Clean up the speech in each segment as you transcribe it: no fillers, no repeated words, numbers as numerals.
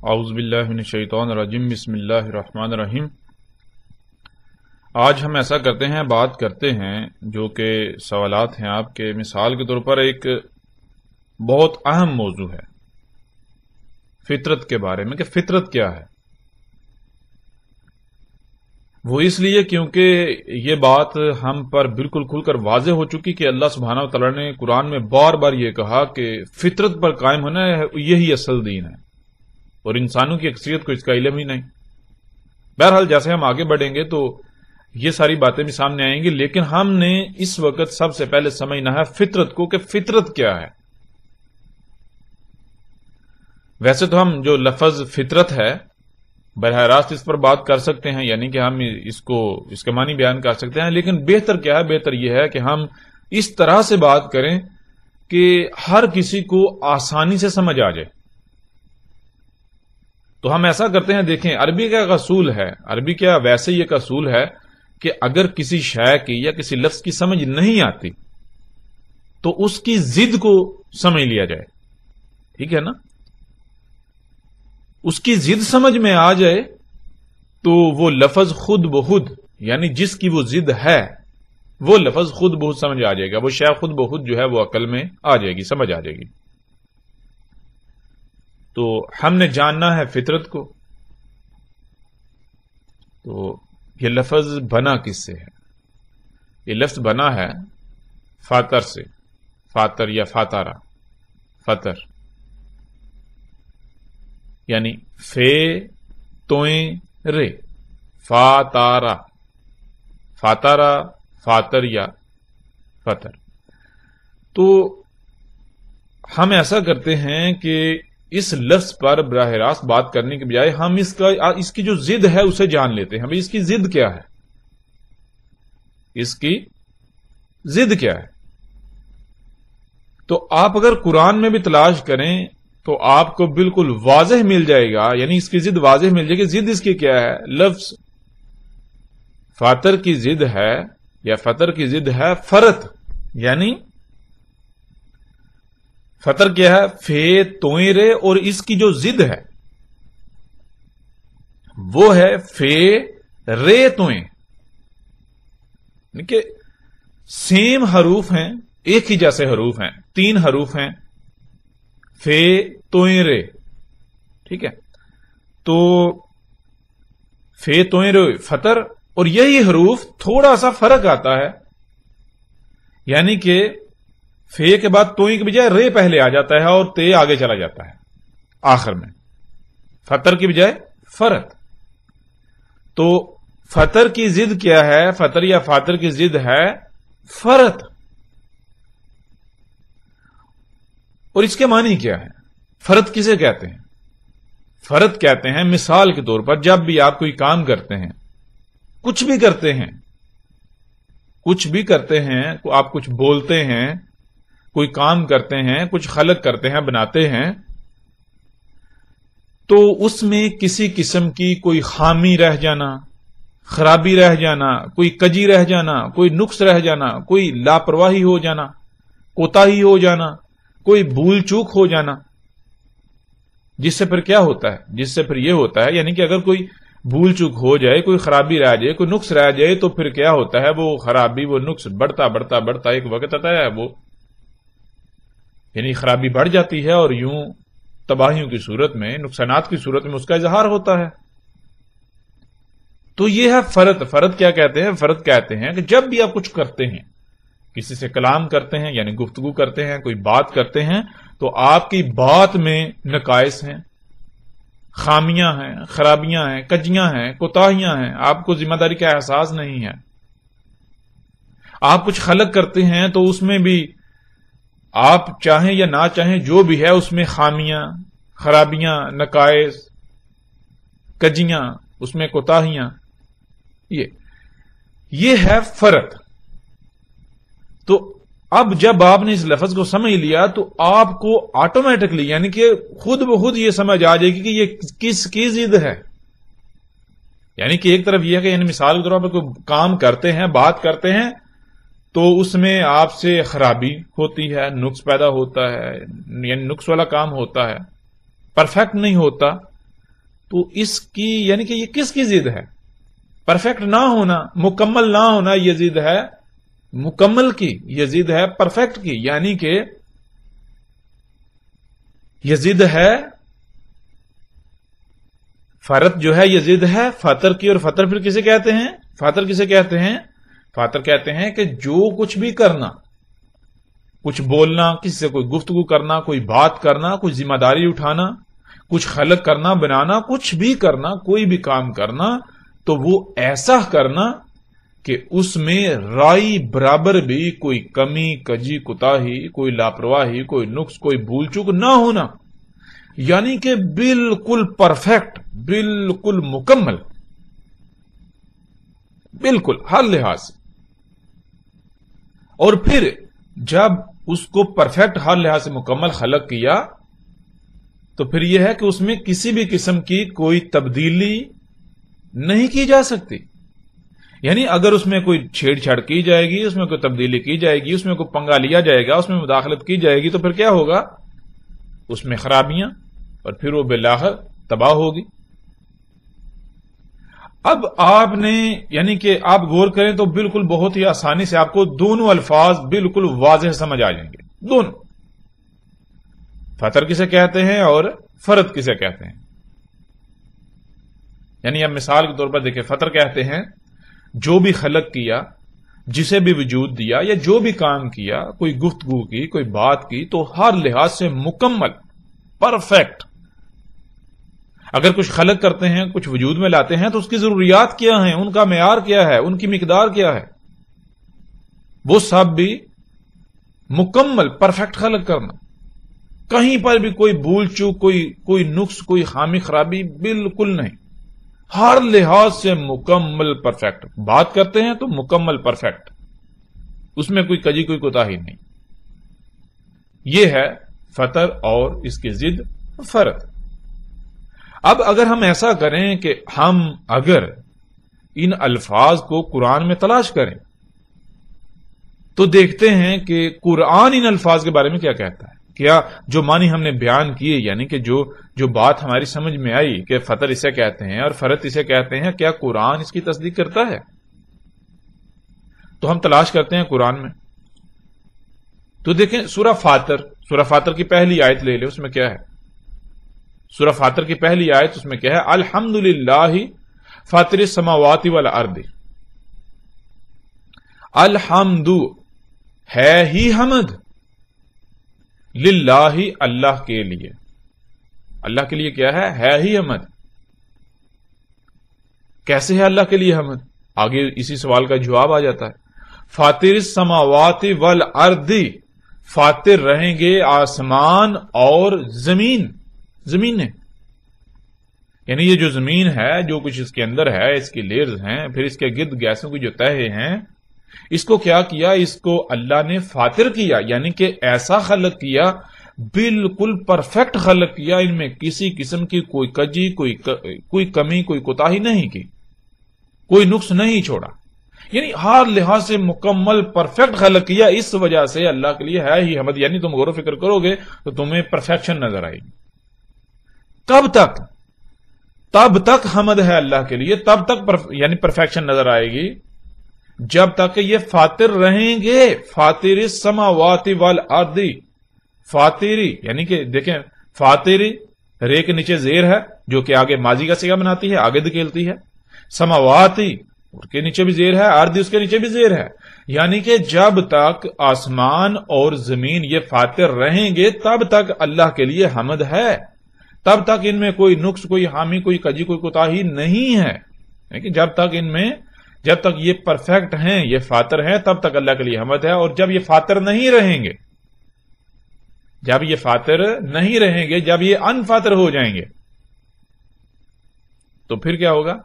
اعوذ باللہ من الشیطان الرجیم بسم اللہ الرحمن الرحیم۔ آج ہم ایسا کرتے ہیں، بات کرتے ہیں جو کہ سوالات ہیں آپ کے، مثال کے طور پر ایک بہت اہم موضوع ہے فطرت کے بارے میں، کہ فطرت کیا ہے۔ وہ اس لیے کیونکہ یہ بات ہم پر بالکل کھل کر واضح ہو چکی کہ اللہ سبحانہ و تعالیٰ نے قرآن میں بار بار یہ کہا کہ فطرت پر قائم ہونا ہے، یہی اصل دین ہے، اور انسانوں کی اکثریت کو اس کا علم ہی نہیں۔ بہرحال جیسے ہم آگے بڑھیں گے تو یہ ساری باتیں بھی سامنے آئیں گی، لیکن ہم نے اس وقت سب سے پہلے سمجھنا ہے فطرت کو، کہ فطرت کیا ہے۔ ویسے تو ہم جو لفظ فطرت ہے براہ راست اس پر بات کر سکتے ہیں، یعنی کہ ہم اس کے معنی بیان کر سکتے ہیں، لیکن بہتر کیا ہے؟ بہتر یہ ہے کہ ہم اس طرح سے بات کریں کہ ہر کسی کو آسانی سے سمجھ آ جائے۔ تو ہم ایسا کرتے ہیں، دیکھیں عربی کا ایک اصول ہے، عربی کا ویسے ہی ایک اصول ہے کہ اگر کسی شے کی یا کسی لفظ کی سمجھ نہیں آتی تو اس کی ضد کو سمجھ لیا جائے، ٹھیک ہے نا؟ اس کی ضد سمجھ میں آ جائے تو وہ لفظ خود بخود، یعنی جس کی وہ ضد ہے وہ لفظ خود بخود سمجھ آ جائے گا، وہ شے خود بخود جو ہے وہ عقل میں آ جائے گی، سمجھ آ جائے گی۔ تو ہم نے جاننا ہے فطرت کو۔ تو یہ لفظ بنا کس سے ہے؟ یہ لفظ بنا ہے فاتر سے، فاتر یا فاتارا، فطر یعنی فے توئیں رے، فاتارا، فاتارا، فاتر یا فطر۔ تو ہم ایسا کرتے ہیں کہ اس لفظ پر براہ راست بات کرنے کے بجائے ہم اس کی جو ضد ہے اسے جان لیتے ہیں۔ ہمیں اس کی ضد کیا ہے، اس کی ضد کیا ہے۔ تو آپ اگر قرآن میں بھی تلاش کریں تو آپ کو بالکل واضح مل جائے گا، یعنی اس کی ضد واضح مل جائے گی۔ ضد اس کی کیا ہے؟ لفظ فاتر کی ضد ہے یا فطر کی ضد ہے فرت، یعنی فطر کیا ہے؟ فے توئیں رے، اور اس کی جو ضد ہے وہ ہے فے رے توئیں، یعنی کہ سیم حروف ہیں، ایک ہی جیسے حروف ہیں، 3 حروف ہیں، فے توئیں رے، ٹھیک ہے؟ تو فے توئیں رے فطر، اور یہی حروف تھوڑا سا فرق آتا ہے، یعنی کہ فے کے بعد توئیں کے بجائے رے پہلے آ جاتا ہے اور تے آگے چلا جاتا ہے آخر میں، فطر کی بجائے فرت۔ تو فطر کی ضد کیا ہے؟ فطر یا فاتر کی ضد ہے فرت، اور اس کے معنی کیا ہے؟ فرت کسے کہتے ہیں؟ فرت کہتے ہیں مثال کے طور پر جب بھی آپ کوئی کام کرتے ہیں، کچھ بھی کرتے ہیں، آپ کچھ بولتے ہیں، کوئی کام کرتے ہیں، کچھ خلق کرتے ہیں، بناتے ہیں، تو اس میں کسی قسم کی کوئی خامی رہ جانا، خرابی رہ جانا، کوئی کجی رہ جانا، کوئی نقص رہ جانا، کوئی لاپرواہی ہو جانا، کوتاہی ہو جانا، کوئی بھول چوک ہو جانا، جس سے پھر کیا ہوتا ہے؟ جس سے پھر یہ ہوتا ہے، یعنی کہ اگر کوئی بھول چوک ہو جائے، کوئی خرابی رہ جائے، کوئی نقص رہ جائے، تو پھر کیا ہوتا ہے؟ وہ خرابی، وہ نقص بڑھتا بڑھتا بڑھتا ایک وقت آتا ہے، وہ یعنی خرابی بڑھ جاتی ہے، اور یوں تباہیوں کی صورت میں، نقصانات کی صورت میں اس کا اظہار ہوتا ہے۔ تو یہ ہے فرت۔ فرت کیا کہتے ہیں؟ فرت کہتے ہیں کہ جب بھی آپ کچھ کرتے ہیں، کسی سے کلام کرتے ہیں یعنی گفتگو کرتے ہیں، کوئی بات کرتے ہیں، تو آپ کی بات میں نقائص ہیں، خامیاں ہیں، خرابیاں ہیں، کجیاں ہیں، کوتاہیاں ہیں، آپ کو ذمہ داری کا احساس نہیں ہے۔ آپ کچھ خلق کرتے ہیں تو اس میں بھی آپ چاہیں یا نہ چاہیں جو بھی ہے اس میں خامیاں، خرابیاں، نقائص، کجیاں، اس میں کوتاہیاں، یہ ہے فرت۔ تو اب جب آپ نے اس لفظ کو سمجھ لیا تو آپ کو آٹومیٹکلی، یعنی کہ خود بخود یہ سمجھ آ جائے گی کہ یہ کس کی ضد ہے۔ یعنی کہ ایک طرف یہ ہے کہ یعنی مثال کے طور پر کوئی کام کرتے ہیں، بات کرتے ہیں، تو اس میں آپ سے خرابی ہوتی ہے، نقص پیدا ہوتا ہے، یعنی نقص والا کام ہوتا ہے، پرفیکٹ نہیں ہوتا، تو اس کی یعنی کہ یہ کس کی ضد ہے؟ پرفیکٹ نہ ہونا، مکمل نہ ہونا، یہ ضد ہے مکمل کی، یہ ضد ہے پرفیکٹ کی، یعنی کہ یہ ضد ہے فرت جو ہے، یہ ضد ہے فطر کی، اور فطر پھر کسے کہتے ہیں؟ فطر کسے کہتے ہیں؟ فطر کہتے ہیں کہ جو کچھ بھی کرنا، کچھ بولنا، کسی سے کوئی گفتگو کرنا، کوئی بات کرنا، کوئی ذمہ داری اٹھانا، کچھ خلق کرنا، بنانا، کچھ بھی کرنا، کوئی بھی کام کرنا، تو وہ ایسا کرنا کہ اس میں رائی برابر بھی کوئی کمی، کجی، کوتاہی، کوئی لاپرواہی، کوئی نقص، کوئی بھول چوک نہ ہونا، یعنی کہ بالکل پرفیکٹ، بالکل مکمل، بالکل ہر لحاظ سے۔ اور پھر جب اس کو پرفیکٹ ہر لحاظ سے مکمل خلق کیا تو پھر یہ ہے کہ اس میں کسی بھی قسم کی کوئی تبدیلی نہیں کی جا سکتی، یعنی اگر اس میں کوئی چھیڑ چھاڑ کی جائے گی، اس میں کوئی تبدیلی کی جائے گی، اس میں کوئی پنگا لیا جائے گا، اس میں مداخلت کی جائے گی، تو پھر کیا ہوگا؟ اس میں خرابیاں، اور پھر وہ بالآخر تباہ ہوگی۔ اب آپ نے یعنی کہ آپ غور کریں تو بالکل بہت ہی آسانی سے آپ کو دونوں الفاظ بالکل واضح سمجھ آ جائیں گے، دونوں، فطر کسے کہتے ہیں اور فرد کسے کہتے ہیں۔ یعنی اب مثال کے طور پر دیکھیں، فطر کہتے ہیں جو بھی خلق کیا، جسے بھی وجود دیا، یا جو بھی کام کیا، کوئی گفتگو کی، کوئی بات کی، تو ہر لحاظ سے مکمل، پرفیکٹ۔ اگر کچھ خلق کرتے ہیں، کچھ وجود میں لاتے ہیں، تو اس کی ضروریات کیا ہیں، ان کا معیار کیا ہے، ان کی مقدار کیا ہے، وہ سب بھی مکمل پرفیکٹ خلق کرنا، کہیں پر بھی کوئی بھول چوک، کوئی نقص، کوئی خامی خرابی بالکل نہیں، ہر لحاظ سے مکمل پرفیکٹ۔ بات کرتے ہیں تو مکمل پرفیکٹ، اس میں کوئی کجی، کوئی کوتاہی نہیں۔ یہ ہے فطر اور اس کی ضد فرد۔ اب اگر ہم ایسا کریں کہ ہم اگر ان الفاظ کو قرآن میں تلاش کریں تو دیکھتے ہیں کہ قرآن ان الفاظ کے بارے میں کیا کہتا ہے۔ کیا جو معنی ہم نے بیان کیے، یعنی کہ جو بات ہماری سمجھ میں آئی کہ فطر اسے کہتے ہیں اور فرد اسے کہتے ہیں، کیا قرآن اس کی تصدیق کرتا ہے؟ تو ہم تلاش کرتے ہیں قرآن میں، تو دیکھیں سورہ فاطر کی پہلی آیت لے لیں، اس میں کیا ہے؟ سورہ فاطر کی پہلی آیت، اس میں کیا ہے؟ الحمدللہ فاطر السماوات والارض۔ الحمد ہے ہی حمد، للہ اللہ کے لیے، اللہ کے لیے کیا ہے ہی حمد۔ کیسے ہے اللہ کے لیے حمد؟ آگے اسی سوال کا جواب آ جاتا ہے۔ فاطر السماوات والارض، فاطر رہیں گے آسمان اور زمین نے، یعنی یہ جو زمین ہے، جو کچھ اس کے اندر ہے، اس کی لیئرز ہیں، پھر اس کے گرد گیسوں کی جو تہے ہیں، اس کو کیا کیا؟ اس کو اللہ نے فاطر کیا، یعنی کہ ایسا خلق کیا، بالکل پرفیکٹ خلق کیا، ان میں کسی قسم کی کوئی کجی، کوئی کمی، کوئی کوتاہی نہیں کی، کوئی نقص نہیں چھوڑا، یعنی ہر لحاظ سے مکمل پرفیکٹ خلق کیا۔ اس وجہ سے اللہ کے لیے ہے ہی حمد، یعنی تم غور و فکر کرو گے تو تمہیں پرفیکشن نظر آئے گی۔ کب تک؟ تب تک حمد ہے اللہ کے لیے، تب تک یعنی پرفیکشن نظر آئے گی جب تک کہ یہ فاطر رہیں گے۔ فاطر السماوات والارض، فاطری یعنی کہ دیکھیں، فاطری رے کے نیچے زیر ہے جو کہ آگے ماضی کا صیغہ بناتی ہے، آگے دھکیلتی ہے۔ سماواتی اس کے نیچے بھی زیر ہے، ارض اس کے نیچے بھی زیر ہے، یعنی کہ جب تک آسمان اور زمین یہ فاطر رہیں گے تب تک اللہ کے لیے حمد ہے، تب تک ان میں کوئی نقص، کوئی حامی، کوئی کجی، کوئی کوتاہی نہیں ہے، یعنی جب تک یہ پرفیکٹ ہیں، یہ فاطر ہیں، تب تک اللہ کے لیے حمد ہے۔ اور جب یہ فاطر نہیں رہیں گے، جب یہ انفاطر ہو جائیں گے تو پھر کیا ہوگا؟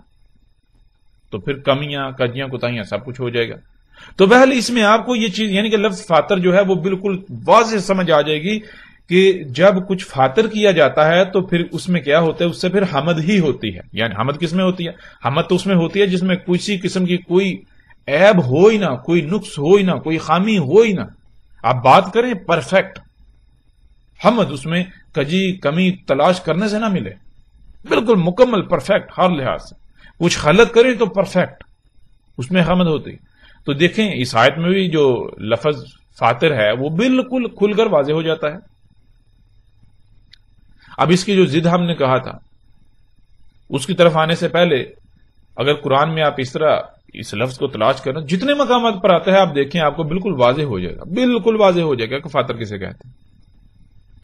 تو پھر کمیاں، کجیاں، کوتاہیاں سب کچھ ہو جائے گا۔ تو بہرحال اس میں آپ کو یہ چیز یعنی کہ لفظ فاطر جو ہے وہ بالکل واضح سمجھ آ جائے گی کہ جب کچھ فاطر کیا جاتا ہے تو پھر اس میں کیا ہوتا ہے؟ اس سے پھر حمد ہی ہوتی ہے۔ یعنی حمد کس میں ہوتی ہے؟ حمد تو اس میں ہوتی ہے جس میں کسی قسم کی کوئی عیب ہو ہی نہ، کوئی نقص ہو ہی نہ، کوئی خامی ہو ہی نہ۔ آپ بات کریں پرفیکٹ، حمد اس میں کجی، کمی تلاش کرنے سے نہ ملے، بالکل مکمل پرفیکٹ ہر لحاظ سے. کچھ غلط کریں تو پرفیکٹ اس میں حمد ہوتی. تو دیکھیں اس آیت میں بھی جو لفظ فاطر ہے وہ بالکل کھل کر واضح ہو جاتا ہے. اب اس کی جو ضد ہم نے کہا تھا اس کی طرف آنے سے پہلے اگر قرآن میں آپ اس طرح اس لفظ کو تلاش کرنا جتنے مقامات پر آتا ہے آپ دیکھیں آپ کو بالکل واضح ہو جائے گا, بالکل واضح ہو جائے گا کہ فاطر کسے کہتے ہیں.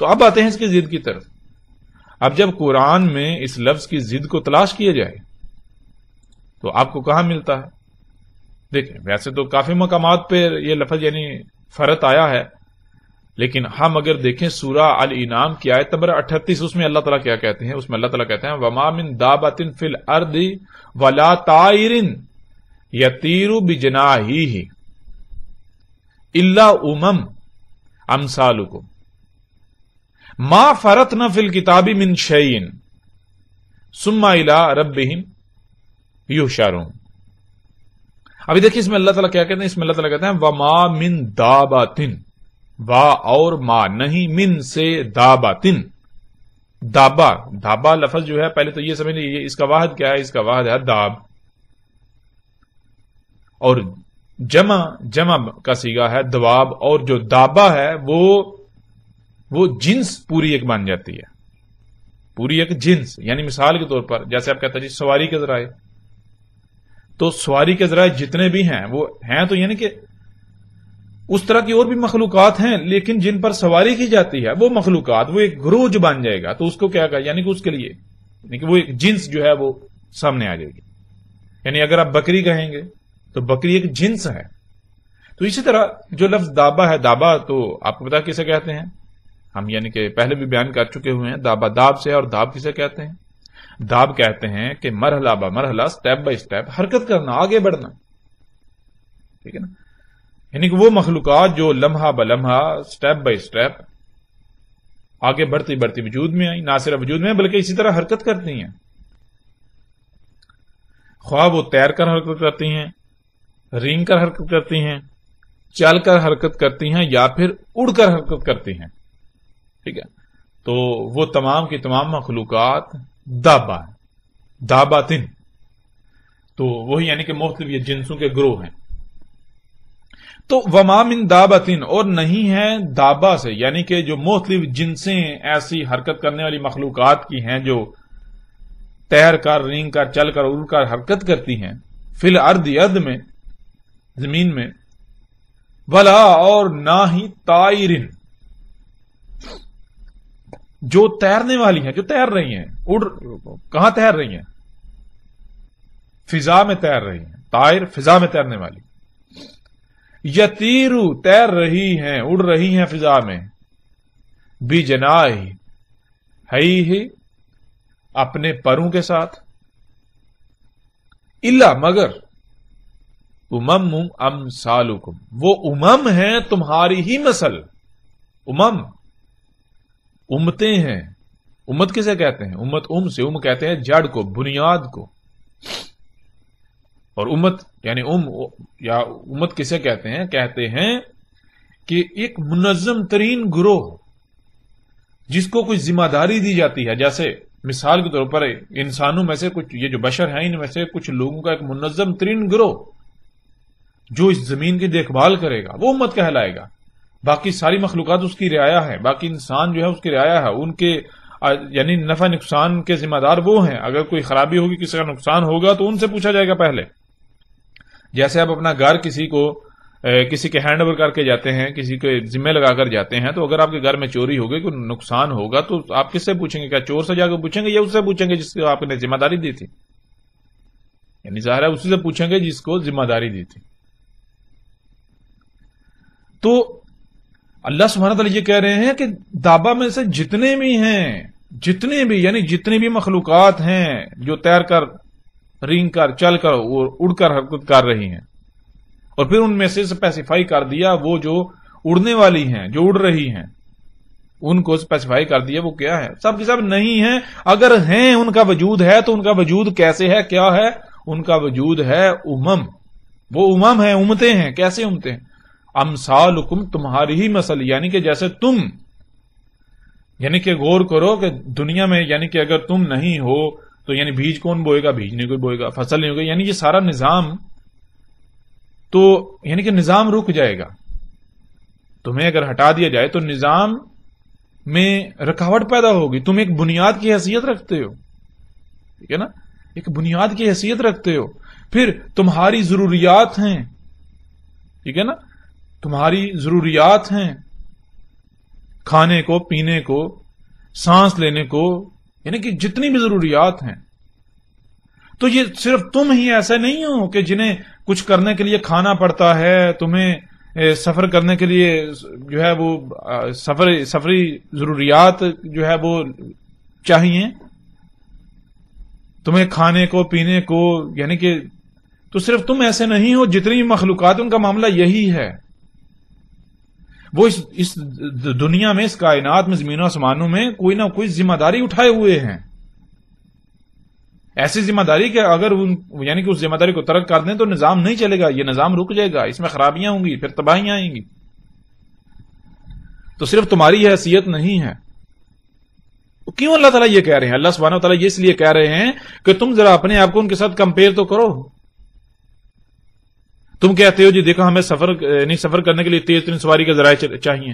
تو اب آتے ہیں اس کی ضد کی طرف. اب جب قرآن میں اس لفظ کی ضد کو تلاش کیا جائے تو آپ کو کہاں ملتا ہے؟ دیکھیں ویسے تو کافی مقامات پہ یہ لفظ یعنی فرت آیا ہے, لیکن ہم اگر دیکھیں سورہ الانعام کی آیت نمبر 38 اس میں اللہ تعالیٰ کیا کہتے ہیں؟ اس میں اللہ تعالیٰ کہتے ہیں وَمَا مِن دَابَةٍ فِي الْأَرْضِ وَلَا طَائِرٍ يَطِيرُ بِجَنَاحِهِ إِلَّا أُمَمٌ أَمْثَالُكُمْ مَا فَرَطْنَا فِي الْكِتَابِ مِن شَيْءٍ ثُمَّ إِلَىٰ رَبِّهِمْ يُحْشَرُونَ. ابھی دیکھیں اس میں اللہ تعالیٰ کیا کہتے ہیں؟ اس میں اللہ تعالیٰ کہتے ہیں وَمَا مِن دَابَةٍ, وا اور ما نہیں, من سے داباتن. دابا, دابا لفظ جو ہے پہلے تو یہ سمجھ لیجیے اس کا واحد کیا ہے؟ اس کا واحد ہے داب, اور جمع کا صیغہ ہے دواب, اور جو دابا ہے وہ جنس پوری ایک بن جاتی ہے, پوری ایک جنس. یعنی مثال کے طور پر جیسے آپ کہتے ہیں جی سواری کے ذرائع, تو سواری کے ذرائع جتنے بھی ہیں وہ ہیں تو یعنی کہ اس طرح کی اور بھی مخلوقات ہیں لیکن جن پر سواری کی جاتی ہے وہ مخلوقات, وہ ایک گروہ جو بن جائے گا تو اس کو کیا کہا, یعنی کہ اس کے لیے یعنی کہ وہ ایک جنس جو ہے وہ سامنے آ جائے گی. یعنی اگر آپ بکری کہیں گے تو بکری ایک جنس ہے. تو اسی طرح جو لفظ دابا ہے, دابا تو آپ کو پتا کسے کہتے ہیں؟ ہم یعنی کہ پہلے بھی بیان کر چکے ہوئے ہیں دابا داب سے. اور داب کسے کہتے ہیں؟ داب کہتے ہیں کہ مرحلہ با مرحلہ, سٹیپ بائی سٹیپ حرکت کرنا, آگے بڑھنا. ٹھیک ہے نا, یعنی کہ وہ مخلوقات جو لمحہ بلمحہ سٹیپ بائی سٹیپ آگے بڑھتی بڑھتی وجود میں آئی, نہ صرف وجود میں بلکہ اسی طرح حرکت کرتی ہیں. خواہ وہ تیر کر حرکت کرتی ہیں, رینگ کر حرکت کرتی ہیں, چل کر حرکت کرتی ہیں, یا پھر اڑ کر حرکت کرتی ہیں. ٹھیک ہے, تو وہ تمام کی تمام مخلوقات دابا ہیں, داباتن. تو وہی یعنی کہ مختلف یہ جنسوں کے گروہ ہیں. تو وما من دابتن, اور نہیں ہے دابا سے, یعنی کہ جو مختلف جنسیں ایسی حرکت کرنے والی مخلوقات کی ہیں جو تیر کر, رینگ کر, چل کر, اڑ کر حرکت کرتی ہیں, فی الارض ارض میں, زمین میں, ولا اور نہ ہی طائرن, جو تیرنے والی ہیں, جو تیر رہی ہیں. کہاں تیر رہی ہیں؟ فضا میں تیر رہی ہیں. طائر فضا میں تیرنے والی. یتیرو تیر رہی ہیں, اڑ رہی ہیں فضا میں. بی جناح ہی اپنے پروں کے ساتھ. الا مگر امم امثالکم, وہ امم ہیں تمہاری ہی مثل. امتیں ہیں. امت کسے کہتے ہیں؟ امت سے کہتے ہیں جڑ کو, بنیاد کو. اور امت یعنی یا امت کسے کہتے ہیں؟ کہتے ہیں کہ ایک منظم ترین گروہ جس کو کوئی ذمہ داری دی جاتی ہے. جیسے مثال کے طور پر انسانوں میں سے کچھ, یہ جو بشر ہیں ان میں سے کچھ لوگوں کا ایک منظم ترین گروہ جو اس زمین کی دیکھ بھال کرے گا, وہ امت کہلائے گا. باقی ساری مخلوقات اس کی رعایا ہے, باقی انسان جو ہے اس کی رعایا ہے. ان کے یعنی نفع نقصان کے ذمہ دار وہ ہیں. اگر کوئی خرابی ہوگی, کسی کا نقصان ہوگا تو ان سے پوچھا جائے گا پہلے. جیسے آپ اپنا گھر کسی کے ہینڈ اوور کر کے جاتے ہیں, کسی کے ذمہ لگا کر جاتے ہیں, تو اگر آپ کے گھر میں چوری ہوگی, کوئی نقصان ہوگا, تو آپ کس سے پوچھیں گے؟ کیا چور سے جا کے پوچھیں گے یا اس سے پوچھیں گے جس کو آپ نے ذمہ داری دی تھی؟ یعنی ظاہر ہے اسی سے پوچھیں گے جس کو ذمہ داری دی تھی. تو اللہ سبحانہ تعالیٰ یہ کہہ رہے ہیں کہ دابا میں سے جتنے بھی ہیں, یعنی جتنی بھی مخلوقات ہیں جو تیر کر, رینگ کر, چل کر اور اڑ کر حرکت کر رہی ہیں, اور پھر ان میں سے اسپیسیفائی کر دیا وہ جو اڑنے والی ہیں, جو اڑ رہی ہیں, ان کو اسپیسیفائی کر دیا وہ کیا ہے؟ سب کے سب نہیں ہیں. اگر ہیں, ان کا وجود ہے, تو ان کا وجود کیسے ہے, کیا ہے؟ ان کا وجود ہے امم. وہ امم ہیں, امتیں ہیں. کیسے امتیں؟ امثالکم, تمہاری ہی مثل, یعنی کہ جیسے تم یعنی کہ غور کرو کہ دنیا میں یعنی کہ اگر تم نہیں ہو تو یعنی بیج کون بوئے گا؟ بیج نہیں کوئی بوئے گا، فصل نہیں ہوگا، یعنی یہ سارا نظام تو یعنی کہ نظام رک جائے گا. تمہیں اگر ہٹا دیا جائے تو نظام میں رکاوٹ پیدا ہوگی. تم ایک بنیاد کی حیثیت رکھتے ہو، ٹھیک ہے نا، ایک بنیاد کی حیثیت رکھتے ہو. پھر تمہاری ضروریات ہیں، ٹھیک ہے نا، تمہاری ضروریات ہیں کھانے کو، پینے کو، سانس لینے کو، یعنی کہ جتنی بھی ضروریات ہیں. تو یہ صرف تم ہی ایسے نہیں ہو کہ جنہیں کچھ کرنے کے لیے کھانا پڑتا ہے، تمہیں سفر کرنے کے لیے جو ہے وہ سفری ضروریات جو ہے وہ چاہیے، تمہیں کھانے کو پینے کو، یعنی کہ تو صرف تم ایسے نہیں ہو، جتنی بھی مخلوقات ان کا معاملہ یہی ہے. وہ اس دنیا میں، اس کائنات میں، زمین و آسمانوں میں کوئی نہ کوئی ذمہ داری اٹھائے ہوئے ہیں. ایسی ذمہ داری کہ اگر یعنی کہ اس ذمہ داری کو ترک کر دیں تو نظام نہیں چلے گا، یہ نظام رک جائے گا، اس میں خرابیاں ہوں گی، پھر تباہیاں آئیں گی. تو صرف تمہاری حیثیت نہیں ہے. کیوں اللہ تعالیٰ یہ کہہ رہے ہیں؟ اللہ سبحانہ و تعالیٰ یہ اس لیے کہہ رہے ہیں کہ تم ذرا اپنے آپ کو ان کے ساتھ کمپیئر تو کرو. تم کہتے ہو جی دیکھو ہمیں سفر کرنے کے لیے تیز ترین سواری کے ذرائع چاہیے.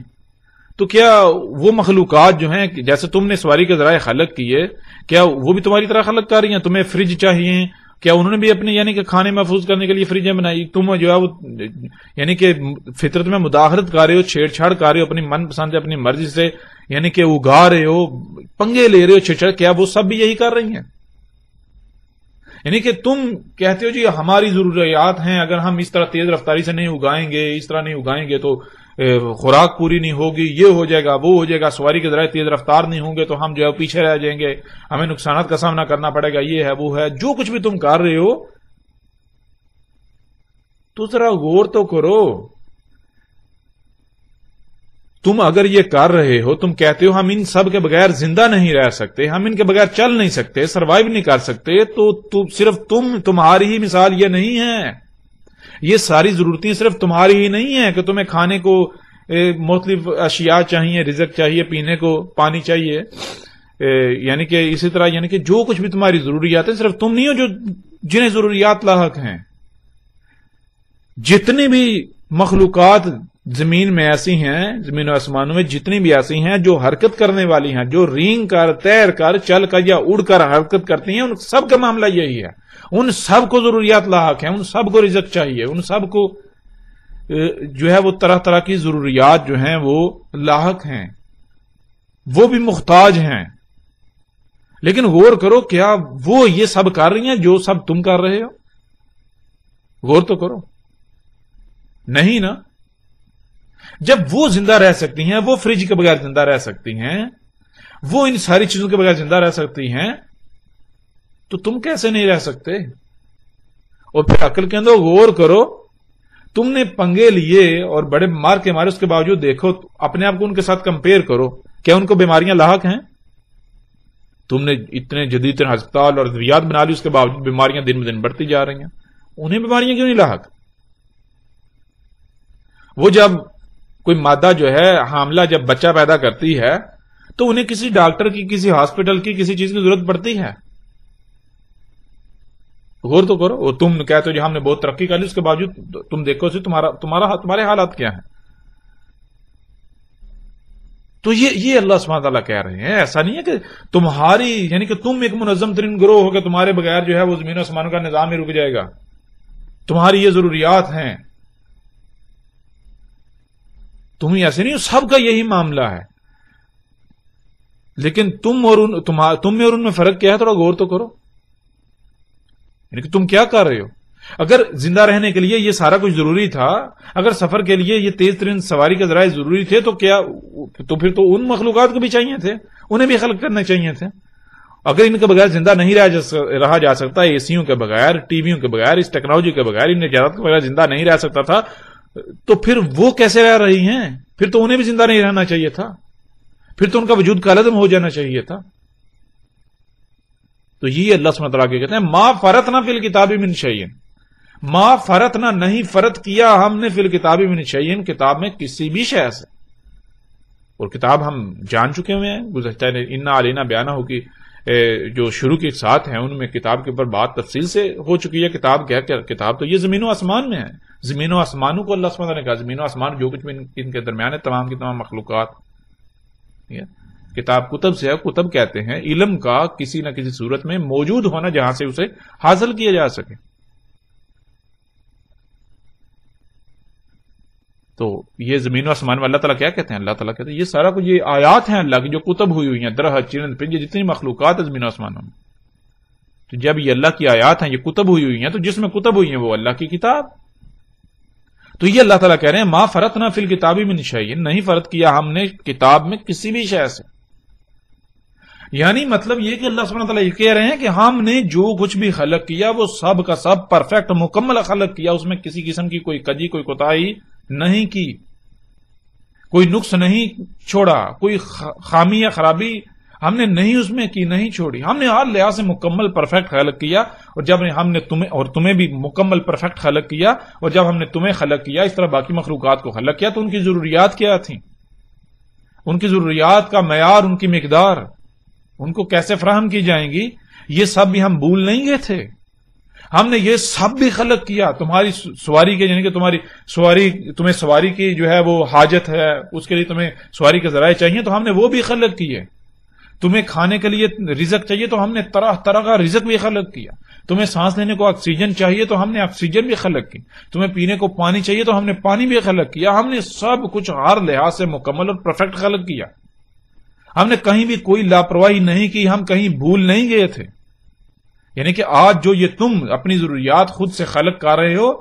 تو کیا وہ مخلوقات جو ہیں جیسے تم نے سواری کے ذرائع خلق کیے، کیا وہ بھی تمہاری طرح خلق کر رہی ہیں؟ تمہیں فریج چاہیے، کیا انہوں نے بھی اپنے یعنی کہ کھانے محفوظ کرنے کے لیے فریجیں بنائی؟ تم جو ہے وہ یعنی کہ فطرت میں مداخلت کر رہے ہو، چھیڑ چھاڑ کر رہے ہو، اپنی من پسند اپنی مرضی سے یعنی کہ اگا رہے ہو، پنگے لے رہے ہو چھیڑ چھاڑ. کیا وہ سب بھی یہی کر رہی ہیں؟ یعنی کہ تم کہتے ہو جی ہماری ضروریات ہیں، اگر ہم اس طرح تیز رفتاری سے نہیں اگائیں گے، اس طرح نہیں اگائیں گے تو خوراک پوری نہیں ہوگی، یہ ہو جائے گا، وہ ہو جائے گا، سواری کے ذرائع تیز رفتار نہیں ہوں گے تو ہم جو ہے پیچھے رہ جائیں گے، ہمیں نقصانات کا سامنا کرنا پڑے گا، یہ ہے وہ ہے. جو کچھ بھی تم کر رہے ہو تو ذرا غور تو کرو. تم اگر یہ کر رہے ہو، تم کہتے ہو ہم ان سب کے بغیر زندہ نہیں رہ سکتے، ہم ان کے بغیر چل نہیں سکتے، سروائیو نہیں کر سکتے، تو صرف تمہاری ہی مثال یہ نہیں ہے. یہ ساری ضرورتیں صرف تمہاری ہی نہیں ہیں کہ تمہیں کھانے کو مختلف اشیاء چاہیے، رزق چاہیے، پینے کو پانی چاہیے، یعنی کہ اسی طرح یعنی کہ جو کچھ بھی تمہاری ضروریات ہیں صرف تم نہیں ہو جنہیں ضروریات لاحق ہیں. جتنی بھی مخلوقات زمین میں ایسی ہیں، زمین و آسمانوں میں جتنی بھی ایسی ہیں جو حرکت کرنے والی ہیں، جو رینگ کر، تیر کر، چل کر یا اڑ کر حرکت کرتی ہیں، ان سب کا معاملہ یہی ہے. ان سب کو ضروریات لاحق ہیں، ان سب کو رزق چاہیے، ان سب کو جو ہے وہ طرح طرح کی ضروریات جو ہیں وہ لاحق ہیں، وہ بھی محتاج ہیں. لیکن غور کرو کیا وہ یہ سب کر رہی ہیں جو سب تم کر رہے ہو؟ غور تو کرو. نہیں نا. جب وہ زندہ رہ سکتی ہیں، وہ فریج کے بغیر زندہ رہ سکتی ہیں، وہ ان ساری چیزوں کے بغیر زندہ رہ سکتی ہیں، تو تم کیسے نہیں رہ سکتے؟ اور پھر عقل کے اندر غور کرو. تم نے پنگے لیے اور بڑے مار کے مارے، اس کے باوجود دیکھو اپنے آپ کو ان کے ساتھ کمپیئر کرو، کیا ان کو بیماریاں لاحق ہیں؟ تم نے اتنے جدید ترین ہسپتال اور ادویات بنا لی، اس کے باوجود بیماریاں دن بدن بڑھتی جا رہی ہیں. انہیں بیماریاں کیوں نہیں لاحق؟ وہ جب کوئی مادہ جو ہے حاملہ جب بچہ پیدا کرتی ہے تو انہیں کسی ڈاکٹر کی، کسی ہاسپٹل کی، کسی چیز کی ضرورت پڑتی ہے. غور تو کرو. اور تم کہتے ہو جی ہم نے بہت ترقی کر لی، اس کے باوجود تم دیکھو تمہارے حالات کیا ہیں. تو یہ اللہ سبحانہ تعالیٰ کہہ رہے ہیں. ایسا نہیں ہے کہ تمہاری یعنی کہ تم ایک منظم ترین گروہ ہو کہ تمہارے بغیر جو ہے وہ زمین و آسمانوں کا نظام ہی رک جائے گا. تمہاری یہ ضروریات ہیں. تم ہی ایسے نہیں ہو، سب کا یہی معاملہ ہے. لیکن تم میں اور ان میں فرق کیا ہے؟ تھوڑا غور تو کرو. یعنی کہ تم کیا کر رہے ہو؟ اگر زندہ رہنے کے لیے یہ سارا کچھ ضروری تھا، اگر سفر کے لیے یہ تیز ترین سواری کے ذرائع ضروری تھے، تو پھر تو ان مخلوقات کو بھی چاہیے تھے، انہیں بھی خلق کرنے چاہیے تھے. اگر ان کے بغیر زندہ نہیں رہا جا سکتا، اے سیوں کے بغیر، ٹی ویوں کے بغیر، اس ٹیکنالوجی کے بغیر، ان نجات کے بغیر زندہ نہیں رہ سکتا تھا، تو پھر وہ کیسے رہ رہی ہیں؟ پھر تو انہیں بھی زندہ نہیں رہنا چاہیے تھا، پھر تو ان کا وجود کالعدم ہو جانا چاہیے تھا. تو یہ اللہ سبحانہ وتعالیٰ کہتے ہیں ما فرطنا فی الکتاب من شیء. ما فرطنا، نہیں فرط کیا ہم نے، فی الکتاب من شیء، کتاب میں کسی بھی شے سے. اور کتاب ہم جان چکے ہوئے ہیں گزشتہ انا علینا بیانہ ہو کی جو شروع کے ساتھ ہیں ان میں کتاب کے اوپر بات تفصیل سے ہو چکی ہے. کتاب کیا کتاب تو یہ زمین و آسمان میں ہے. زمین و آسمانوں کو اللہ سبحانہ وتعالیٰ نے کہا زمین و آسمان جو کچھ بھی ان کے درمیان ہے تمام کی تمام مخلوقات. کتاب کتب سے ہے. کتب کہتے ہیں علم کا کسی نہ کسی صورت میں موجود ہونا جہاں سے اسے حاصل کیا جا سکے. تو یہ زمین و آسمان میں اللہ تعالیٰ کیا کہتے ہیں؟ اللہ تعالیٰ کہتے ہیں یہ سارا کچھ یہ آیات ہیں اللہ کی جو کتب ہوئی ہوئی ہیں درخت چرند پرند جتنی مخلوقات ہیں زمین و آسمانوں میں. تو جب یہ اللہ کی آیات ہیں یہ کتب ہوئی ہوئی ہیں تو جس میں کتب ہوئی ہیں وہ اللہ کی کتاب. تو یہ اللہ تعالیٰ کہہ رہے ہیں ما فرطنا فی الکتاب من شیء نہیں فرض کیا ہم نے کتاب میں کسی بھی شے سے. یعنی مطلب یہ کہ اللہ سبحانہ تعالیٰ یہ کہہ رہے ہیں کہ ہم نے جو کچھ بھی خلق کیا وہ سب کا سب پرفیکٹ مکمل خلق کیا. اس میں کسی قسم کی کوئی کجی کوئی کوتاہی نہیں کی, کوئی نقص نہیں چھوڑا, کوئی خامی یا خرابی ہم نے نہیں اس میں کی نہیں چھوڑی. ہم نے ہر لحاظ سے مکمل پرفیکٹ خلق کیا. اور جب ہم نے تمہیں بھی مکمل پرفیکٹ خلق کیا اور جب ہم نے تمہیں خلق کیا اس طرح باقی مخلوقات کو خلق کیا تو ان کی ضروریات کیا تھیں, ان کی ضروریات کا معیار, ان کی مقدار, ان کو کیسے فراہم کی جائیں گی یہ سب بھی ہم بھول نہیں گئے تھے. ہم نے یہ سب بھی خلق کیا. تمہاری سواری کے یعنی کہ تمہیں سواری کی جو ہے وہ حاجت ہے, اس کے لیے تمہیں سواری کے ذرائع چاہیے تو ہم نے وہ بھی خلق کیے. تمہیں کھانے کے لیے رزق چاہیے تو ہم نے طرح طرح کا رزق بھی خلق کیا. تمہیں سانس لینے کو آکسیجن چاہیے تو ہم نے آکسیجن بھی خلق کی. تمہیں پینے کو پانی چاہیے تو ہم نے پانی بھی خلق کیا. ہم نے سب کچھ ہر لحاظ سے مکمل اور پرفیکٹ خلق کیا. ہم نے کہیں بھی کوئی لاپرواہی نہیں کی, ہم کہیں بھول نہیں گئے تھے. یعنی کہ آج جو یہ تم اپنی ضروریات خود سے خلق کر رہے ہو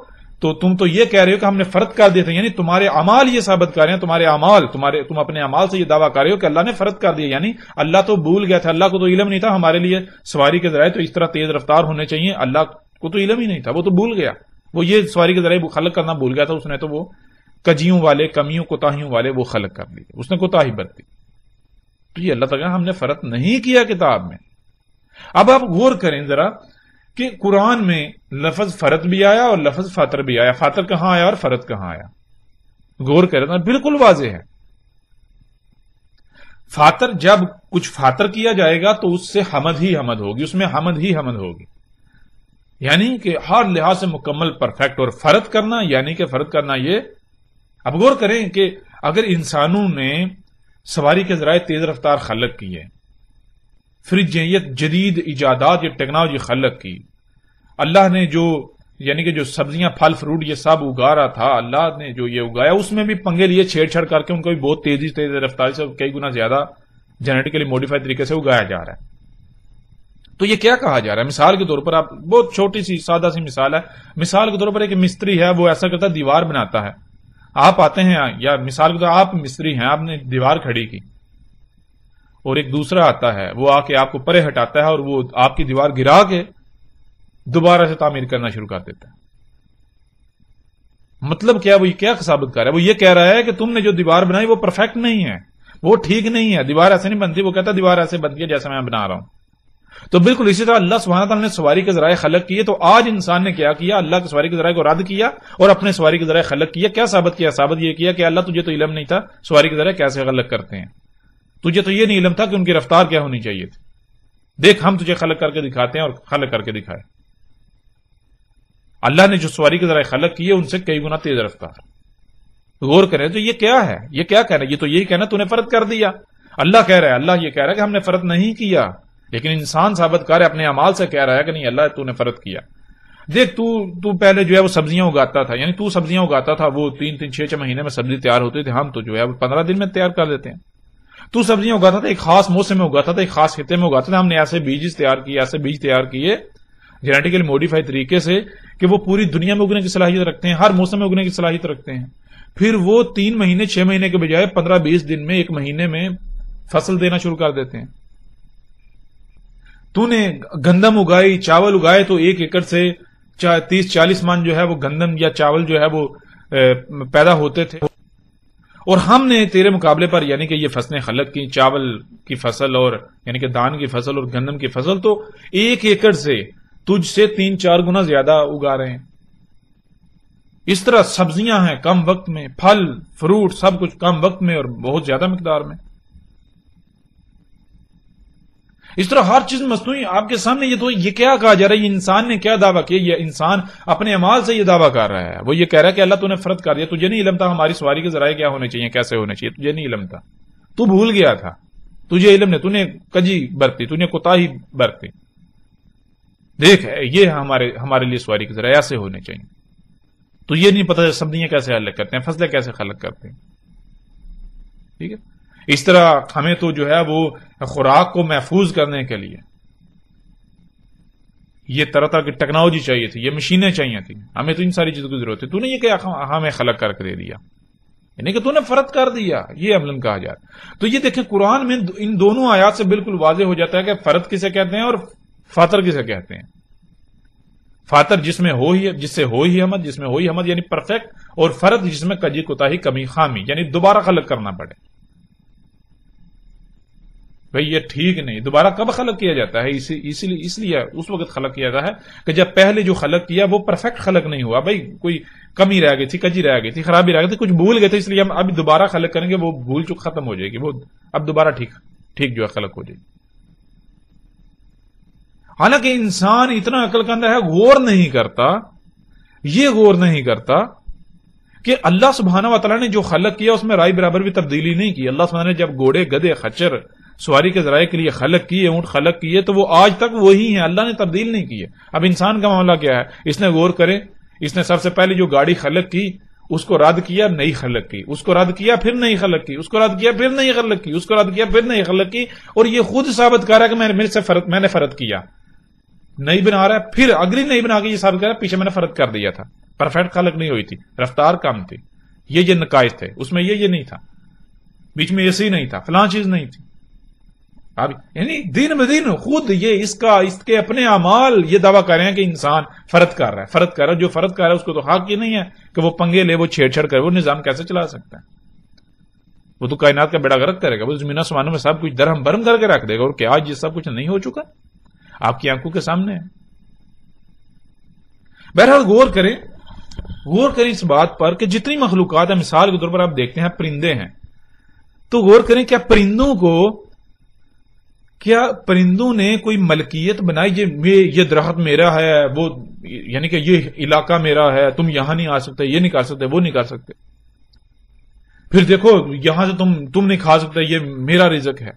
تو تم تو یہ کہہ رہے ہو کہ ہم نے فرض کر دیے تھے. یعنی تمہارے اعمال یہ ثابت کر رہے ہیں, تمہارے اعمال تم اپنے اعمال سے یہ دعویٰ کر رہے ہو کہ اللہ نے فرض کر دیا. یعنی اللہ تو بھول گیا تھا, اللہ کو تو علم نہیں تھا ہمارے لیے سواری کے ذرائع تو اس طرح تیز رفتار ہونے چاہیے. اللہ کو تو علم ہی نہیں تھا, وہ تو بھول گیا. وہ یہ سواری کے ذرائع خلق کرنا بھول گیا تھا. اس نے تو وہ کجیوں والے کمیوں کوتاہیوں والے وہ خلق کر لیے, اس نے کوتاہی برتی. تو یہ اللہ تعالیٰ ہم نے فرض نہیں کیا کتاب میں. اب آپ غور کریں ذرا کہ قرآن میں لفظ فرض بھی آیا اور لفظ فاطر بھی آیا. فاطر کہاں آیا اور فرض کہاں آیا؟ غور کریں تو بالکل واضح ہے. فاطر جب کچھ فاطر کیا جائے گا تو اس سے حمد ہی حمد ہوگی, اس میں حمد ہی حمد ہوگی. یعنی کہ ہر لحاظ سے مکمل پرفیکٹ. اور فرض کرنا یعنی کہ فرض کرنا یہ اب غور کریں کہ اگر انسانوں نے سواری کے ذرائع تیز رفتار خلق کی ہے, فریج یہ جدید ایجادات یہ ٹیکنالوجی خلق کی, اللہ نے جو یعنی کہ جو سبزیاں پھل فروٹ یہ سب اگا رہا تھا اللہ نے جو یہ اگایا اس میں بھی پنگے لیے چھیڑ چھاڑ کر کے ان کو بھی بہت تیز رفتاری سے کئی گنا زیادہ جینیٹیکلی موڈیفائی طریقے سے اگایا جا رہا ہے. تو یہ کیا کہا جا رہا ہے؟ مثال کے طور پر آپ بہت چھوٹی سی سادہ سی مثال ہے. مثال کے طور پر ایک مستری ہے, وہ ایسا کرتا ہے دیوار بناتا ہے. آپ آتے ہیں یا مثال کے طور پر آپ مستری ہیں, آپ نے دیوار کھڑی کی اور ایک دوسرا آتا ہے وہ آ کے آپ کو پرے ہٹاتا ہے اور وہ آپ کی دیوار گرا کے دوبارہ سے تعمیر کرنا شروع کر دیتا ہے. مطلب کیا وہ یہ کیا ثابت کر رہا ہے؟ وہ یہ کہہ رہا ہے کہ تم نے جو دیوار بنائی وہ پرفیکٹ نہیں ہے, وہ ٹھیک نہیں ہے, دیوار ایسے نہیں بنتی. وہ کہتا ہے دیوار ایسے بنتی ہے جیسے میں بنا رہا ہوں. تو بالکل اسی طرح اللہ سبحانہ تعالیٰ نے سواری کے ذرائع خلق کیے. تو آج انسان نے کیا کیا؟ اللہ کے سواری کے ذرائع کو رد کیا اور اپنے سواری کے ذرائع خلق کیا. کیا ثابت کیا؟ ثابت یہ کیا کہ اللہ تجھے تو علم نہیں تھا سواری کے ذرائع کیسے خلق کرتے ہیں, تجھے تو یہ نہیں علم تھا کہ ان کی رفتار کیا ہونی چاہیے تھی. دیکھ ہم تجھے خلق کر کے دکھاتے ہیں اور خلق کر کے دکھائے. اللہ نے جو سواری کے ذرائع خلق کیے ان سے کئی گنا تیز رفتار. غور کریں تو یہ کیا ہے؟ یہ کیا کہنا؟ یہ تو یہی کہنا تو نے فرض کر دیا. اللہ کہہ رہا ہے, اللہ یہ کہہ رہا ہے کہ ہم نے فرض نہیں کیا, لیکن انسان ثابت کر اپنے اعمال سے کہہ رہا ہے کہ نہیں اللہ تو نے فرض کیا. دیکھ تو پہلے جو ہے وہ سبزیاں اگاتا تھا, یعنی تو سبزیاں اگاتا تھا, وہ 3-6 مہینے میں سبزی تیار ہوتی تھی, ہم تو جو ہے وہ 15 دن میں تیار کر دیتے ہیں. تو سبزیاں اگاتا تھا, ایک خاص موسم میں اگاتا تھا, ایک خاص خطے میں اگاتا تھا. ہم نے ایسے بیج تیار کیے جینیٹیکلی موڈیفائی طریقے سے کہ وہ پوری دنیا میں اگنے کی صلاحیت رکھتے ہیں, ہر موسم میں اگنے کی صلاحیت رکھتے ہیں. پھر وہ 3 مہینے 6 مہینے کے بجائے 15-20 دن میں 1 مہینے میں فصل دینا شروع کر دیتے ہیں. تو نے گندم اگائی, چاول اگائے, تو 1 ایکڑ سے 30-40 من جو ہے وہ گندم یا چاول جو ہے وہ پیدا ہوتے تھے. اور ہم نے تیرے مقابلے پر یعنی کہ یہ فصلیں خلق کی, چاول کی فصل اور یعنی کہ دان کی فصل اور گندم کی فصل, تو 1 ایکڑ سے تجھ سے 3-4 گنا زیادہ اگا رہے ہیں. اس طرح سبزیاں ہیں کم وقت میں، پھل فروٹ سب کچھ کم وقت میں اور بہت زیادہ مقدار میں. اس طرح ہر چیز مصنوعی آپ کے سامنے. یہ کیا کہا جا رہا ہے؟ یہ انسان نے کیا دعویٰ کیا؟ یہ انسان اپنے اعمال سے یہ دعویٰ کر رہا ہے. وہ یہ کہہ رہا ہے کہ اللہ تو نے فرض کر دیا، تجھے نہیں علم تھا ہماری سواری کے ذرائع کیا ہونے چاہیے، کیسے ہونے چاہیے، تجھے نہیں علم تھا، تو بھول گیا تھا، تجھے علم نہیں، تو نے کجی برتی، تو نے کوتاہی برتی. دیکھ یہ ہمارے لیے سواری کے ذرائع ایسے ہونے چاہیے. تو یہ نہیں پتا سبزیاں کیسے حل کرتے ہیں، فصلیں کیسے خلق کرتے ہیں. ٹھیک ہے. اس طرح ہمیں تو جو ہے وہ خوراک کو محفوظ کرنے کے لیے یہ طرح طرح کی ٹیکنالوجی چاہیے تھی، یہ مشینیں چاہیے تھیں. ہمیں تو ان ساری چیزوں کی ضرورت ہے. تو نے یہ کہ ہمیں خلق کر کے دے دیا، یعنی کہ تو نے فرض کر دیا، یہ عملاً کہا جاتا. تو یہ دیکھیں قرآن میں ان دونوں آیات سے بالکل واضح ہو جاتا ہے کہ فرض کسے کہتے ہیں اور فاطر کسے کہتے ہیں. فاطر جس سے ہو ہی حمد یعنی پرفیکٹ، اور فرد جس میں کجی کوتاہی کمی خامی یعنی دوبارہ خلق کرنا پڑے. بھئی یہ ٹھیک نہیں. دوبارہ کب خلق کیا جاتا ہے؟ اس لیے اس وقت خلق کیا جاتا ہے کہ جب پہلے جو خلق کیا وہ پرفیکٹ خلق نہیں ہوا. بھئی کوئی کمی رہ گئی تھی، کجی رہ گئی تھی، خرابی رہ گئی تھی، کچھ بھول گئے تھے، اس لیے ہم ابھی دوبارہ خلق کریں گے، وہ بھول چک ختم ہو جائے گی، وہ اب دوبارہ ٹھیک جو ہے خلق ہو جائے گی. حالانکہ انسان اتنا عقل کا اندر ہے، غور نہیں کرتا کہ اللہ سبحانہ و تعالیٰ نے جو خلق کیا اس میں رائے برابر بھی تبدیلی نہیں کی. اللہ سبحانہ نے جب گھوڑے گدھے خچر سواری کے ذرائع کے لیے خلق کیے، اونٹ خلق کیے، تو وہ آج تک وہی ہیں، اللہ نے تبدیل نہیں کیے. اب انسان کا معاملہ کیا ہے؟ اس نے غور کرے، اس نے سب سے پہلے جو گاڑی خلق کی اس کو رد کیا، نئی خلق کی، اس کو رد کیا پھر نئی خلق کی، اس کو رد کیا پھر نئی خلق کی، اس کو رد کیا پھر نئی خلق کی، اور یہ خود ثابت کر رہا ہے کہ میں نے فرض کیا. نئی بنا رہا ہے، پھر اگلی نئی بنا کے یہ ثابت کر رہا ہے پیچھے میں نے فرض کر دیا تھا. پرفیکٹ خلق نہیں ہوئی تھی، رفتار کم تھی، یہ نقائص تھے، اس میں یہ نہیں تھا، بیچ میں ایسے ہی نہیں تھا، فلاں چیز نہیں تھی. اب یعنی دین بدین خود یہ اس کے اپنے اعمال یہ دعویٰ کر رہے ہیں کہ انسان فرض کر رہا ہے. جو فرض کر رہا ہے اس کو تو حق یہ نہیں ہے کہ وہ پنگے لے، وہ چھیڑ چھڑ کرے، وہ نظام کیسے چلا سکتا ہے؟ وہ تو کائنات کا بیڑا غرق کرے گا، وہ زمین آسمانوں میں سب کچھ درہم برہم کر کے رکھ دے گا. اور کیا آج یہ سب کچھ نہیں ہو چکا آپ کی آنکھوں کے سامنے ہے؟ بہرحال غور کریں اس بات پر کہ جتنی مخلوقات ہیں، مثال کے طور پر آپ دیکھتے ہیں پرندے ہیں، تو غور کریں کیا پرندوں نے کوئی ملکیت بنائی؟ یہ درخت میرا ہے، وہ یعنی کہ یہ علاقہ میرا ہے، تم یہاں نہیں آ سکتے، یہ نہیں کر سکتے، وہ نہیں کر سکتے. پھر دیکھو یہاں سے تم نہیں کھا سکتے، یہ میرا رزق ہے.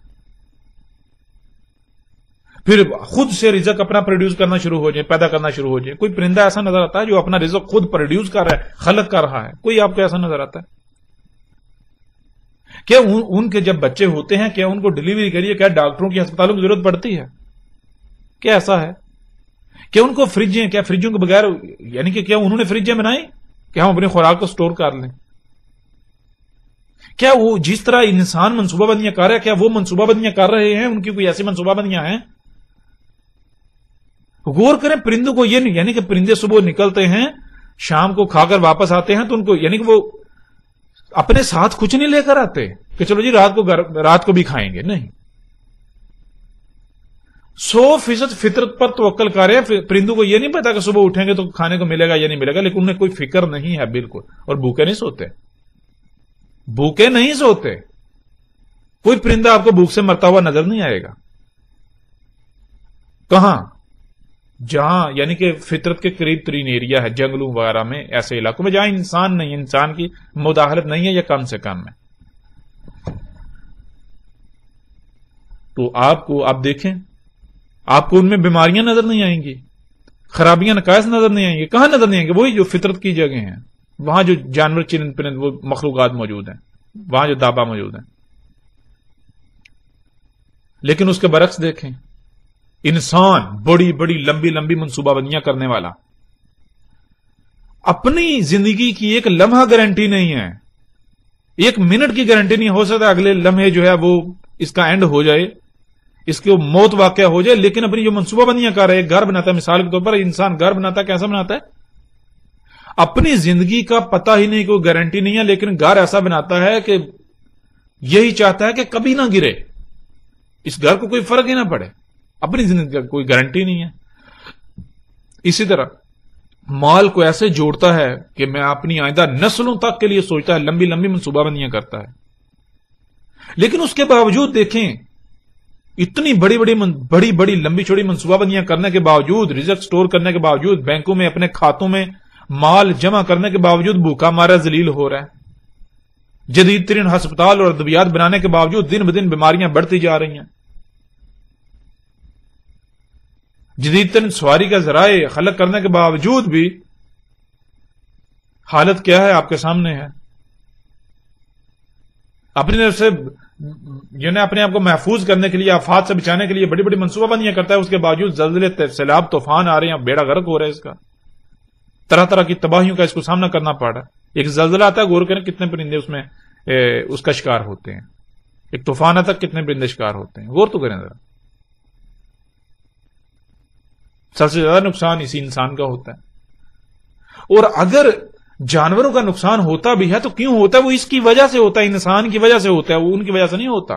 پھر خود سے رزق اپنا پروڈیوس کرنا شروع ہو جائے، پیدا کرنا شروع ہو جائے. کوئی پرندہ ایسا نظر آتا ہے جو اپنا رزق خود پروڈیوس کر رہا ہے، خلق کر رہا ہے؟ کوئی آپ کو ایسا نظر آتا ہے؟ کیا ان کے جب بچے ہوتے ہیں کیا ان کو ڈلیوری کریے، کیا ڈاکٹروں کی ہسپتالوں کی ضرورت پڑتی ہے؟ کیا ایسا ہے؟ کیا ان کو فریجیں، کیا فریجوں کے بغیر یعنی کہ کیا انہوں نے فریجیں بنائی کہ ہم اپنی خوراک کو سٹور کر لیں؟ کیا وہ جس طرح انسان منصوبہ بندیاں کر رہے ہیں کیا وہ منصوبہ بندیاں کر رہے ہیں؟ ان کی کوئی ایسی منصوبہ بندیاں ہیں؟ غور کریں پرندوں کو، یہ نہیں یعنی کہ پرندے صبح نکلتے ہیں، شام کو کھا کر واپس آتے ہیں، تو ان کو یعنی کہ وہ اپنے ساتھ کچھ نہیں لے کر آتے کہ چلو جی رات کو بھی کھائیں گے. نہیں، 100% فطرت پر توکل کر رہے ہیں. پرندوں کو یہ نہیں پتا کہ صبح اٹھیں گے تو کھانے کو ملے گا یا نہیں ملے گا، لیکن انہیں کوئی فکر نہیں ہے بالکل. اور بھوکے نہیں سوتے. کوئی پرندہ آپ کو بھوک سے مرتا ہوا نظر نہیں آئے گا. کہاں؟ جہاں یعنی کہ فطرت کے قریب ترین ایریا ہے، جنگلوں وغیرہ میں، ایسے علاقوں میں جہاں انسان نہیں ہے، انسان کی مداخلت نہیں ہے یا کم سے کم ہے. تو آپ دیکھیں، آپ کو ان میں بیماریاں نظر نہیں آئیں گی، خرابیاں نقائص نظر نہیں آئیں گی. کہاں نظر نہیں آئیں گے؟ وہی جو فطرت کی جگہ ہیں، وہاں جو جانور چرند پرند وہ مخلوقات موجود ہیں، وہاں جو دابا موجود ہیں. لیکن اس کے برعکس دیکھیں، انسان بڑی بڑی لمبی لمبی منصوبہ بندیاں کرنے والا، اپنی زندگی کی ایک لمحہ گارنٹی نہیں ہے، ایک منٹ کی گارنٹی نہیں. ہو سکتا ہے اگلے لمحے جو ہے وہ اس کا اینڈ ہو جائے، اس کی موت واقع ہو جائے، لیکن اپنی جو منصوبہ بندیاں کر رہے ہیں، گھر بناتا ہے، مثال کے طور پر انسان گھر بناتا ہے، کیسا بناتا ہے؟ اپنی زندگی کا پتہ ہی نہیں، کوئی گارنٹی نہیں ہے، لیکن گھر ایسا بناتا ہے کہ یہی چاہتا ہے کہ کبھی نہ گرے، اس گھر کو کوئی فرق ہی نہ پڑے. اپنی زندگی کا کوئی گارنٹی نہیں ہے. اسی طرح مال کو ایسے جوڑتا ہے کہ میں اپنی آئندہ نسلوں تک کے لیے سوچتا ہے، لمبی لمبی منصوبہ بندیاں کرتا ہے. لیکن اس کے باوجود دیکھیں، اتنی بڑی بڑی لمبی چوڑی منصوبہ بندیاں کرنے کے باوجود، رزق سٹور کرنے کے باوجود، بینکوں میں اپنے کھاتوں میں مال جمع کرنے کے باوجود بھوکا مارا ذلیل ہو رہا ہے. جدید ترین ہسپتال اور ادویات بنانے کے باوجود دن بدن بیماریاں بڑھتی جا رہی ہیں. جدید ترین سواری کا ذرائع خلق کرنے کے باوجود بھی حالت کیا ہے آپ کے سامنے ہے. اپنی طرف سے اپنے آپ کو محفوظ کرنے کے لیے، آفات سے بچانے کے لیے بڑی بڑی منصوبہ بندیاں کرتا ہے، اس کے باوجود زلزلے، سیلاب، طوفان آ رہے ہیں، بیڑا غرق ہو رہا ہے، اس کا طرح طرح کی تباہیوں کا اس کو سامنا کرنا پڑ رہا ہے. ایک زلزلہ آتا ہے، غور کریں کتنے پرندے اس میں اس کا شکار ہوتے ہیں. ایک طوفان آتا ہے، کتنے پرندے شکار ہوتے ہیں، غور تو کریں ذرا. سب سے زیادہ نقصان اسی انسان کا ہوتا ہے. اور اگر جانوروں کا نقصان ہوتا بھی ہے تو کیوں ہوتا ہے؟ وہ اس کی وجہ سے ہوتا ہے، انسان کی وجہ سے ہوتا ہے، وہ ان کی وجہ سے نہیں ہوتا.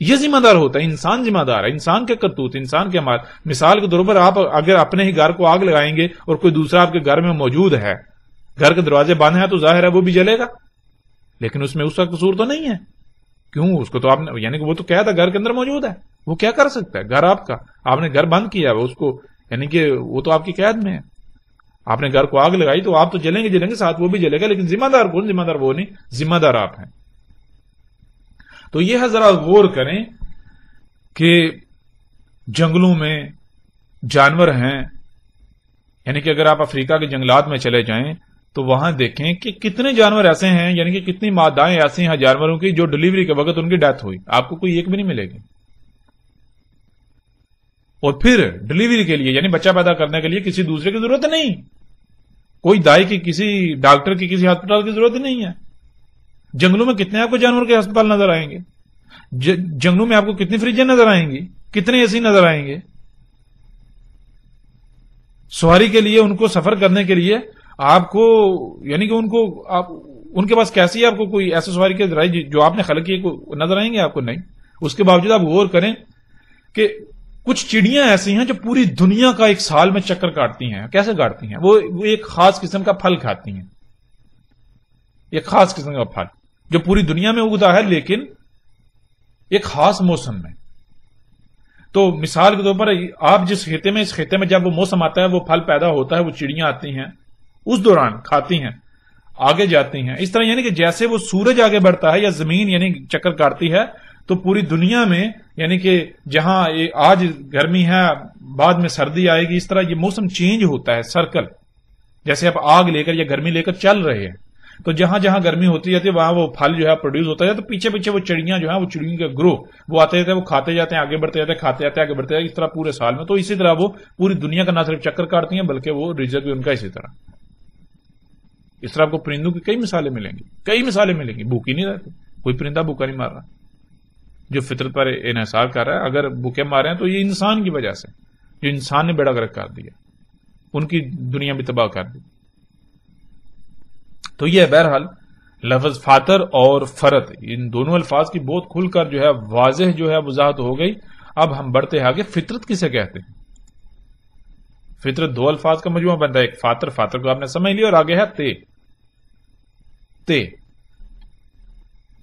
یہ ذمہ دار ہوتا ہے، انسان ذمہ دار ہے، انسان کے کرتوت، انسان کے عمال. مثال کے طور پر آپ اگر اپنے ہی گھر کو آگ لگائیں گے اور کوئی دوسرا آپ کے گھر میں موجود ہے، گھر کے دروازے بند ہیں، تو ظاہر ہے وہ بھی جلے گا، لیکن اس میں اس کا قصور تو نہیں ہے. کیوں؟ اس کو تو آپ نے، یعنی کہ وہ تو کیا تھا، گھر کے اندر موجود ہے، وہ کیا کر سکتا ہے؟ گھر آپ کا، آپ نے گھر بند کیا ہے، اس کو یعنی کہ وہ تو آپ کی قید میں ہے. آپ نے گھر کو آگ لگائی تو آپ تو جلیں گے ساتھ وہ بھی جلے گا، لیکن ذمہ دار کون؟ ذمہ دار وہ نہیں، ذمہ دار آپ ہیں. تو یہ ہے، ذرا غور کریں کہ جنگلوں میں جانور ہیں، یعنی کہ اگر آپ افریقہ کے جنگلات میں چلے جائیں تو وہاں دیکھیں کہ کتنے جانور ایسے ہیں، یعنی کہ کتنی مادائیں ایسی ہیں جانوروں کی جو ڈلیوری کے وقت ان کی ڈیتھ ہوئی، آپ کو کوئی ایک بھی نہیں ملے گی. اور پھر ڈلیوری کے لیے، یعنی بچہ پیدا کرنے کے لیے کسی دوسرے کی ضرورت نہیں، کوئی دائی کی، کسی ڈاکٹر کی، کسی ہسپتال کی ضرورت نہیں ہے. جنگلوں میں کتنے آپ کو جانور کے ہسپتال نظر آئیں گے، جنگلوں میں آپ کو کتنی فریجیں نظر آئیں گی، کتنے اے سی نظر آئیں گے. سواری کے لیے، ان کو سفر کرنے کے لیے آپ کو، یعنی کہ ان کے پاس کیسی آپ کو کوئی ایسے سواری کے ذرائع جو آپ نے خلق کیے نظر آئیں گے آپ کو؟ نہیں. اس کے باوجود آپ غور کریں کہ کچھ چڑیاں ایسی ہیں جو پوری دنیا کا ایک سال میں چکر کاٹتی ہیں. کیسے کاٹتی ہیں؟ وہ ایک خاص قسم کا پھل کھاتی ہیں، ایک خاص قسم کا پھل جو پوری دنیا میں اگتا ہے، لیکن ایک خاص موسم میں. تو مثال کے طور پر آپ جس خطے میں، اس خطے میں جب وہ موسم آتا ہے، وہ پھل پیدا ہوتا ہے، وہ چڑیاں آتی ہیں، اس دوران کھاتی ہیں، آگے جاتی ہیں. اس طرح یعنی کہ جیسے وہ سورج آگے بڑھتا ہے یا زمین یعنی چکر کاٹتی ہے، تو پوری دنیا میں یعنی کہ جہاں آج گرمی ہے، بعد میں سردی آئے گی، اس طرح یہ موسم چینج ہوتا ہے، سرکل. جیسے آپ آگ لے کر یا گرمی لے کر چل رہے ہیں، تو جہاں جہاں گرمی ہوتی جاتی ہے وہاں وہ پھل جو ہے پروڈیوس ہوتا ہے، تو پیچھے پیچھے وہ چڑیاں جو ہیں، وہ چڑیوں کا گروہ وہ آتے جاتے ہیں، وہ کھاتے جاتے ہیں، آگے بڑھتے جاتے ہیں، کھاتے جاتے ہیں، آگے بڑھتے جاتے ہیں، اس طرح پورے سال میں. تو اسی طرح وہ پوری دنیا کا نہ صرف چکر کاٹتی ہیں بلکہ وہ رزق بھی ان کا اسی طرح. اس طرح آپ کو پرندوں کی کئی مثالیں ملیں گی، کئی مثالیں ملیں گی. بھوکی نہیں رہتی، کوئی پرندہ بھوکا نہیں مار رہا جو فطرت پر انحصار کر رہا ہے. اگر بھوکے مارے ہیں تو یہ انسان کی وجہ سے، جو انسان نے بیڑا غرق کر دیا، ان کی دنیا بھی تباہ کر دی. تو یہ بہرحال لفظ فاتر اور فرت، ان دونوں الفاظ کی بہت کھل کر جو ہے واضح جو ہے وضاحت ہو گئی. اب ہم بڑھتے ہیں آگے. فطرت کسے کہتے ہیں؟ فطرت دو الفاظ کا مجموعہ بنتا ہے، ایک فاتر، فاتر کو آپ نے سمجھ لیا، اور آگے ہے تے. تے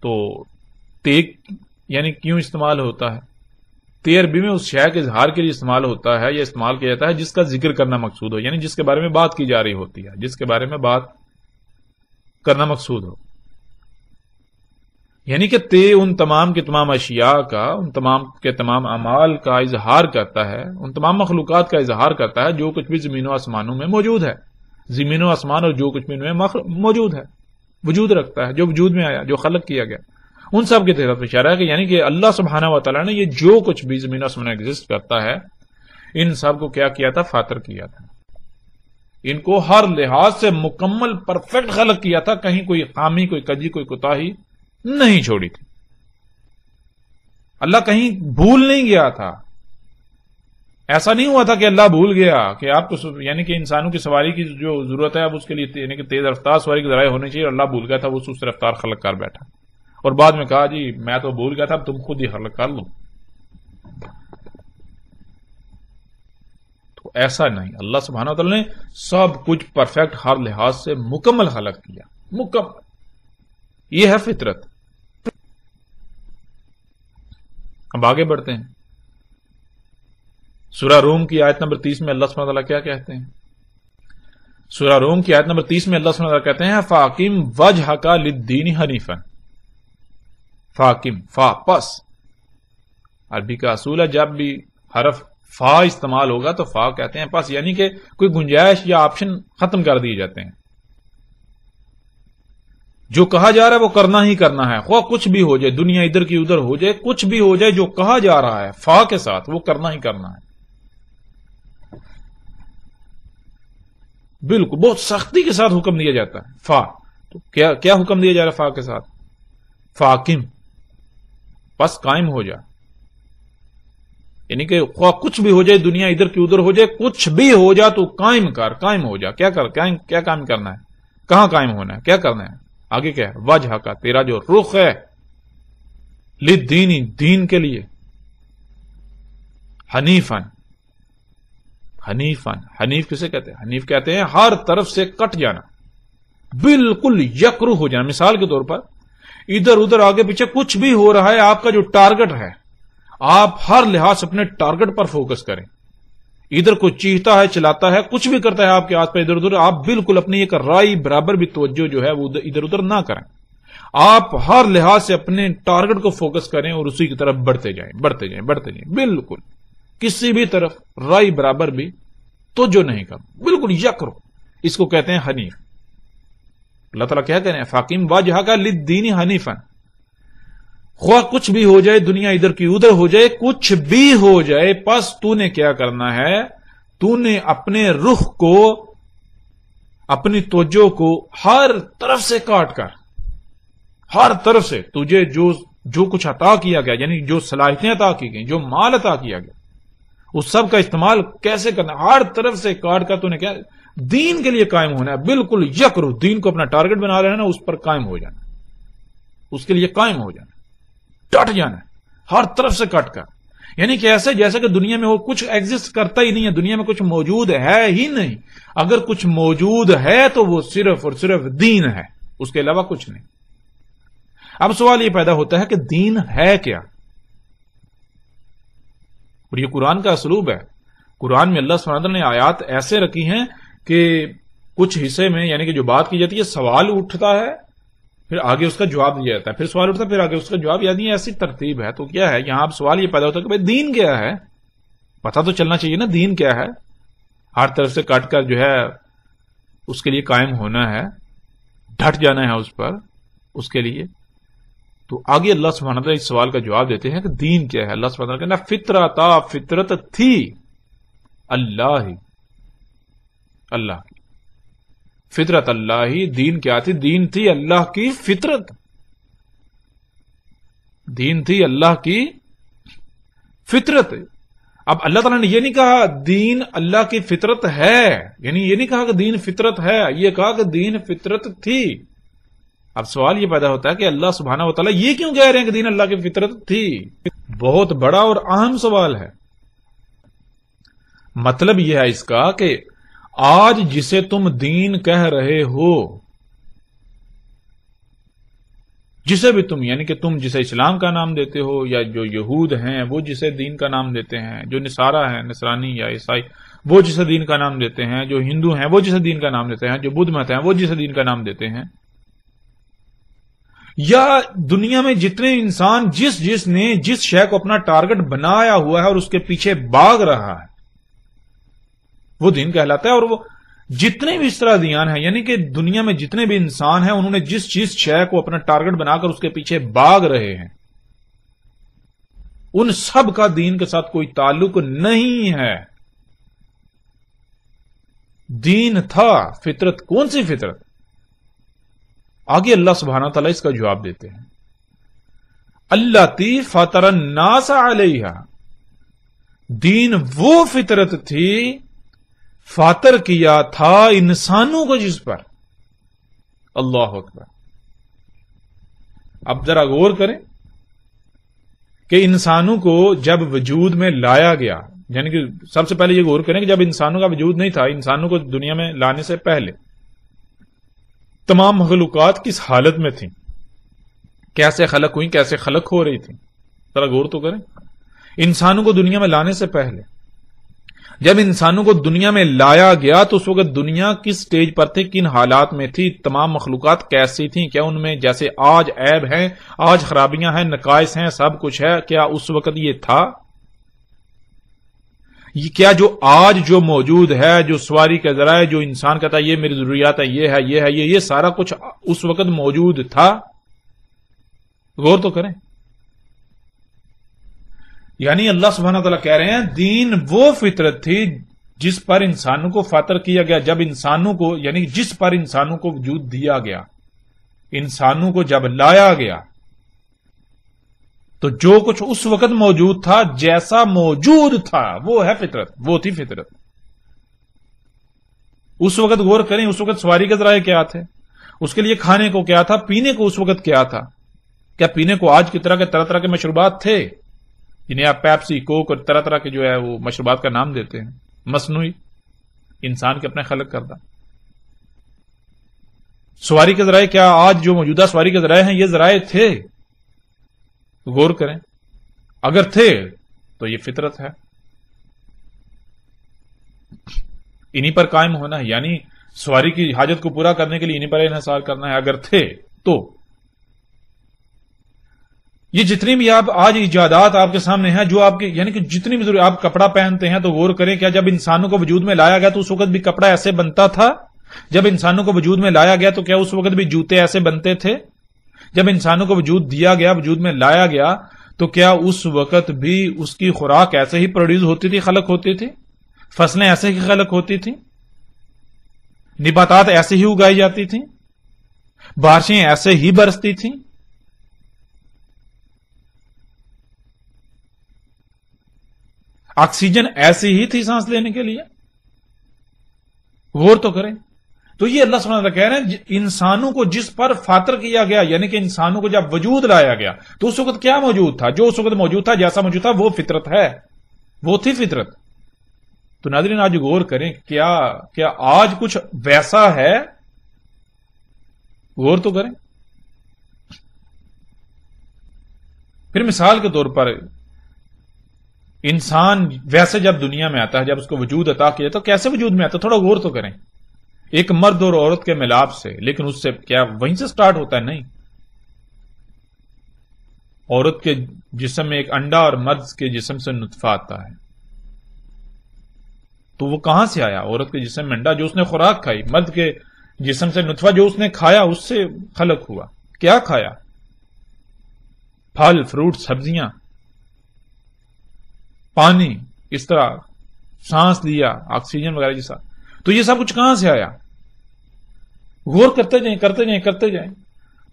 تو تے یعنی کیوں استعمال ہوتا ہے؟ تے عربی میں اس شے کے اظہار کے لیے استعمال ہوتا ہے یا استعمال کیا جاتا ہے جس کا ذکر کرنا مقصود ہو، یعنی جس کے بارے میں بات کی جا رہی ہوتی ہے، جس کے بارے میں بات کرنا مقصود ہو. یعنی کہ تے ان تمام کے تمام اشیاء کا، ان تمام کے تمام اعمال کا اظہار کرتا ہے، ان تمام مخلوقات کا اظہار کرتا ہے جو کچھ بھی زمین و آسمانوں میں موجود ہے. زمین و آسمان اور جو کچھ بھی ان میں موجود ہے، وجود رکھتا ہے، جو وجود میں آیا، جو خلق کیا گیا، ان سب کی طرف اشارہ ہے کہ یعنی کہ اللہ سبحانہ و تعالیٰ نے یہ جو کچھ بھی زمین و آسمان میں ایگزسٹ کرتا ہے، ان سب کو کیا کیا تھا؟ فاتر کیا تھا. ان کو ہر لحاظ سے مکمل پرفیکٹ خلق کیا تھا، کہیں کوئی خامی، کوئی کجی، کوئی کوتاہی نہیں چھوڑی تھی. اللہ کہیں بھول نہیں گیا تھا. ایسا نہیں ہوا تھا کہ اللہ بھول گیا کہ آپ کو یعنی کہ انسانوں کی سواری کی جو ضرورت ہے اب اس کے لیے یعنی کہ تیز رفتار سواری کی ذرائع ہونے چاہیے، اور اللہ بھول گیا تھا، وہ سست رفتار خلق کر بیٹھا، اور بعد میں کہا جی میں تو بھول گیا تھا، اب تم خود ہی خلق کر لو. تو ایسا نہیں، اللہ سبحانہ و تعالی نے سب کچھ پرفیکٹ ہر لحاظ سے مکمل خلق کیا، مکمل. یہ ہے فطرت. اب آگے بڑھتے ہیں. سورہ روم کی آیت نمبر 30 میں اللہ سبحانہ و تعالی کیا کہتے ہیں؟ سورہ روم کی آیت نمبر 30 میں اللہ سبحانہ و تعالی کہتے ہیں فاقم وجہک للدین حنیفا. فاقم، فا پس. عربی کا اصول ہے جب بھی حرف فا استعمال ہوگا تو فا کہتے ہیں پس، یعنی کہ کوئی گنجائش یا آپشن ختم کر دیے جاتے ہیں. جو کہا جا رہا ہے وہ کرنا ہی کرنا ہے، خواہ کچھ بھی ہو جائے، دنیا ادھر کی ادھر ہو جائے، کچھ بھی ہو جائے، جو کہا جا رہا ہے فا کے ساتھ وہ کرنا ہی کرنا ہے. بالکل بہت سختی کے ساتھ حکم دیا جاتا ہے. فا تو کیا حکم دیا جا رہا ہے فا کے ساتھ؟ فاقم، پس قائم ہو جا. یعنی کہ خواہ کچھ بھی ہو جائے، دنیا ادھر کی ادھر ہو جائے، کچھ بھی ہو جا تو قائم کر، قائم ہو جا. کیا قائم کرنا ہے؟ کہاں قائم ہونا ہے؟ کیا کرنا ہے؟ آگے کیا ہے؟ وجہ کا، تیرا جو رخ ہے، للدین، دین کے لیے، حنیفن. حنیفن، حنیف کسے کہتے ہیں؟ حنیف کہتے ہیں ہر طرف سے کٹ جانا، بالکل یکرو ہو جانا. مثال کے طور پر ادھر ادھر آگے پیچھے کچھ بھی ہو رہا ہے، آپ کا جو ٹارگٹ ہے، آپ ہر لحاظ سے اپنے ٹارگٹ پر فوکس کریں. ادھر کوئی چیختا ہے، چلاتا ہے، کچھ بھی کرتا ہے آپ کے آس پاس ادھر ادھر، آپ بالکل اپنی ایک رائی برابر بھی توجہ جو ہے وہ ادھر ادھر نہ کریں. آپ ہر لحاظ سے اپنے ٹارگٹ کو فوکس کریں اور اسی کی طرف بڑھتے جائیں، بڑھتے جائیں، بڑھتے جائیں. بالکل کسی بھی طرف رائی برابر بھی توجہ نہیں کرو، بالکل یکرو. اس کو کہتے ہیں حنیف. اللہ تعالیٰ کیا کہہ رہے ہیں؟ فاقم وجہک للدین حنیفا. خواہ کچھ بھی ہو جائے، دنیا ادھر کی ادھر ہو جائے، کچھ بھی ہو جائے، پس تو نے کیا کرنا ہے؟ تو نے اپنے رخ کو، اپنی توجہ کو ہر طرف سے کاٹ کر، ہر طرف سے تجھے جو کچھ عطا کیا گیا، یعنی جو صلاحیتیں عطا کی گئی، جو مال عطا کیا گیا، اس سب کا استعمال کیسے کرنا؟ ہر طرف سے کاٹ کر تو نے کیا؟ دین کے لیے قائم ہونا ہے. بالکل یکرو، دین کو اپنا ٹارگٹ بنا رہے ہیں نا، اس پر قائم ہو جانا، اس کے لیے قائم ہو جانا، ڈٹ جانا ہے ہر طرف سے کٹ کر. یعنی کہ ایسے جیسے کہ دنیا میں وہ کچھ ایگزسٹ کرتا ہی نہیں ہے، دنیا میں کچھ موجود ہے ہی نہیں. اگر کچھ موجود ہے تو وہ صرف اور صرف دین ہے، اس کے علاوہ کچھ نہیں. اب سوال یہ پیدا ہوتا ہے کہ دین ہے کیا؟ اور یہ قرآن کا اسلوب ہے. قرآن میں اللہ سبحانہ وتعالی نے آیات ایسے رکھی ہیں کہ کچھ حصے میں یعنی کہ جو بات کی جاتی ہے، سوال اٹھتا ہے، پھر آگے اس کا جواب دیا جاتا ہے، پھر سوال اٹھتا ہے، پھر آگے اس کا جواب. یعنی ایسی ترتیب ہے. تو کیا ہے یہاں اب سوال یہ پیدا ہوتا ہے کہ بھائی دین کیا ہے؟ پتہ تو چلنا چاہیے نا دین کیا ہے. ہر طرف سے کٹ کر جو ہے اس کے لیے قائم ہونا ہے، ڈٹ جانا ہے اس پر، اس کے لیے. تو آگے اللہ سبحانہ وتعالی اس سوال کا جواب دیتے ہیں کہ دین کیا ہے. اللہ سبحانہ وتعالی کہنا فطرتا، فطرت تھی اللہ ہی، اللہ کی فطرت. اللہ ہی، دین کیا تھی؟ دین تھی اللہ کی فطرت، دین تھی اللہ کی فطرت. اب اللہ تعالیٰ نے یہ نہیں کہا دین اللہ کی فطرت ہے، یعنی یہ نہیں کہا کہ دین فطرت ہے، یہ کہا کہ دین فطرت تھی. اب سوال یہ پیدا ہوتا ہے کہ اللہ سبحانہ و تعالیٰ یہ کیوں کہہ رہے ہیں کہ دین اللہ کی فطرت تھی؟ بہت بڑا اور اہم سوال ہے. مطلب یہ ہے اس کا کہ آج جسے تم دین کہہ رہے ہو، جسے بھی تم یعنی کہ تم جسے اسلام کا نام دیتے ہو، یا جو یہود ہیں وہ جسے دین کا نام دیتے ہیں، جو نصارہ ہیں، نصرانی یا عیسائی، وہ جسے دین کا نام دیتے ہیں، جو ہندو ہیں وہ جسے دین کا نام دیتے ہیں، جو بدھ مت ہیں وہ جسے دین کا نام دیتے ہیں، یا دنیا میں جتنے انسان جس نے جس شے کو اپنا ٹارگٹ بنایا ہوا ہے اور اس کے پیچھے بھاگ رہا ہے، وہ دین کہلاتا ہے. اور وہ جتنے بھی اس طرح دیان ہیں، یعنی کہ دنیا میں جتنے بھی انسان ہیں، انہوں نے جس شے کو اپنا ٹارگٹ بنا کر اس کے پیچھے بھاگ رہے ہیں، ان سب کا دین کے ساتھ کوئی تعلق نہیں ہے. دین تھا فطرت. کون سی فطرت؟ آگے اللہ سبحانہ تعالیٰ اس کا جواب دیتے ہیں. التی فطر الناس علیہا، دین وہ فطرت تھی، فاطر کیا تھا انسانوں کو جس پر. اللہ اکبر. اب ذرا غور کریں کہ انسانوں کو جب وجود میں لایا گیا، یعنی کہ سب سے پہلے یہ غور کریں کہ جب انسانوں کا وجود نہیں تھا، انسانوں کو دنیا میں لانے سے پہلے تمام مخلوقات کس حالت میں تھیں، کیسے خلق ہوئی، کیسے خلق ہو رہی تھی، ذرا غور تو کریں۔ انسانوں کو دنیا میں لانے سے پہلے جب انسانوں کو دنیا میں لایا گیا تو اس وقت دنیا کس سٹیج پر تھی، کن حالات میں تھی، تمام مخلوقات کیسی تھیں، کیا ان میں جیسے آج عیب ہیں، آج خرابیاں ہیں، نقائص ہیں، سب کچھ ہے، کیا اس وقت یہ تھا؟ کیا جو آج جو موجود ہے، جو سواری کے ذرائع، جو انسان کہتا ہے یہ میری ضروریات ہے، یہ ہے، یہ ہے، یہ سارا کچھ اس وقت موجود تھا؟ غور تو کریں۔ یعنی اللہ سبحانہ وتعالیٰ کہہ رہے ہیں دین وہ فطرت تھی جس پر انسانوں کو فاطر کیا گیا، جب انسانوں کو یعنی جس پر انسانوں کو وجود دیا گیا، انسانوں کو جب لایا گیا تو جو کچھ اس وقت موجود تھا، جیسا موجود تھا وہ ہے فطرت، وہ تھی فطرت۔ اس وقت غور کریں، اس وقت سواری کے ذرائع کیا تھے، اس کے لیے کھانے کو کیا تھا، پینے کو اس وقت کیا تھا؟ کیا پینے کو آج کی طرح کے مشروبات تھے جنہیں آپ پیپسی، کوک اور طرح طرح کے جو ہے وہ مشروبات کا نام دیتے ہیں، مصنوعی، انسان کے اپنے خلق کردہ؟ سواری کے ذرائع کیا آج جو موجودہ سواری کے ذرائع ہیں یہ ذرائع تھے؟ غور کریں، اگر تھے تو یہ فطرت ہے، انہی پر قائم ہونا ہے، یعنی سواری کی حاجت کو پورا کرنے کے لیے انہی پر انحصار کرنا ہے۔ اگر تھے تو یہ جتنی بھی آپ آج ایجادات آپ کے سامنے ہیں، جو آپ کے یعنی کہ جتنی بھی آپ کپڑا پہنتے ہیں تو غور کریں، کیا جب انسانوں کو وجود میں لایا گیا تو اس وقت بھی کپڑا ایسے بنتا تھا؟ جب انسانوں کو وجود میں لایا گیا تو کیا اس وقت بھی جوتے ایسے بنتے تھے؟ جب انسانوں کو وجود دیا گیا، وجود میں لایا گیا تو کیا اس وقت بھی اس کی خوراک ایسے ہی پروڈیوس ہوتی تھی، خلق ہوتی تھی؟ فصلیں ایسے ہی خلق ہوتی تھیں؟ نباتات ایسے ہی اگائی جاتی تھیں؟ بارشیں ایسے ہی برستی تھیں؟ آکسیجن ایسی ہی تھی سانس لینے کے لیے؟ غور تو کریں۔ تو یہ اللہ سبحانہ وتعالیٰ کہہ رہے ہیں انسانوں کو جس پر فاطر کیا گیا، یعنی کہ انسانوں کو جب وجود لایا گیا تو اس وقت کیا موجود تھا؟ جو اس وقت موجود تھا، جیسا موجود تھا وہ فطرت ہے، وہ تھی فطرت۔ تو ناظرین آج غور کریں، کیا آج کچھ ویسا ہے؟ غور تو کریں۔ پھر مثال کے طور پر انسان ویسے جب دنیا میں آتا ہے، جب اس کو وجود عطا کیا تو کیسے وجود میں آتا ہے؟ تھوڑا غور تو کریں۔ ایک مرد اور عورت کے ملاپ سے، لیکن اس سے کیا وہیں سے سٹارٹ ہوتا ہے؟ نہیں، عورت کے جسم میں ایک انڈا اور مرد کے جسم سے نطفہ آتا ہے، تو وہ کہاں سے آیا؟ عورت کے جسم میں انڈا جو اس نے خوراک کھائی، مرد کے جسم سے نطفہ جو اس نے کھایا اس سے خلق ہوا۔ کیا کھایا؟ پھل، فروٹ، سبزیاں، پانی، اس طرح سانس لیا، آکسیجن وغیرہ جیسا۔ تو یہ سب کچھ کہاں سے آیا؟ غور کرتے جائیں، کرتے جائیں، کرتے جائیں۔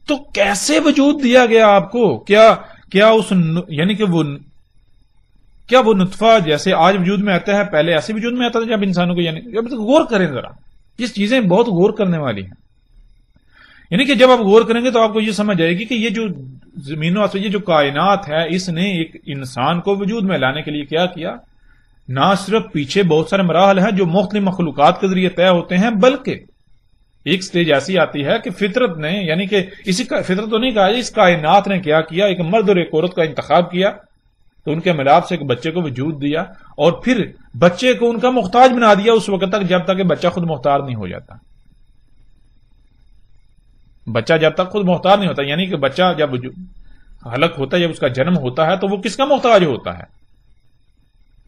تو کیسے وجود دیا گیا آپ کو؟ کیا اس یعنی کہ کیا وہ نطفہ جیسے آج وجود میں آتا ہے پہلے ایسے وجود میں آتا تھا جب انسانوں کو؟ یعنی غور کریں ذرا، یہ چیزیں بہت غور کرنے والی ہیں۔ یعنی کہ جب آپ غور کریں گے تو آپ کو یہ سمجھ آئے گی کہ یہ جو زمین و آسمان، یہ جو کائنات ہے، اس نے ایک انسان کو وجود میں لانے کے لیے کیا کیا؟ نہ صرف پیچھے بہت سارے مراحل ہیں جو مختلف مخلوقات کے ذریعے طے ہوتے ہیں، بلکہ ایک سٹیج ایسی آتی ہے کہ فطرت نے، یعنی کہ اسی کا فطرت تو نہیں کہا، اس کائنات نے کیا کیا؟ ایک مرد اور ایک عورت کا انتخاب کیا، تو ان کے ملاپ سے ایک بچے کو وجود دیا، اور پھر بچے کو ان کا محتاج بنا دیا اس وقت تک جب تک کہ بچہ خود محتاج نہیں ہو جاتا۔ بچہ جب تک خود محتاج نہیں ہوتا، یعنی کہ بچہ جب خلق ہوتا ہے، جب اس کا جنم ہوتا ہے تو وہ کس کا محتاج ہوتا ہے؟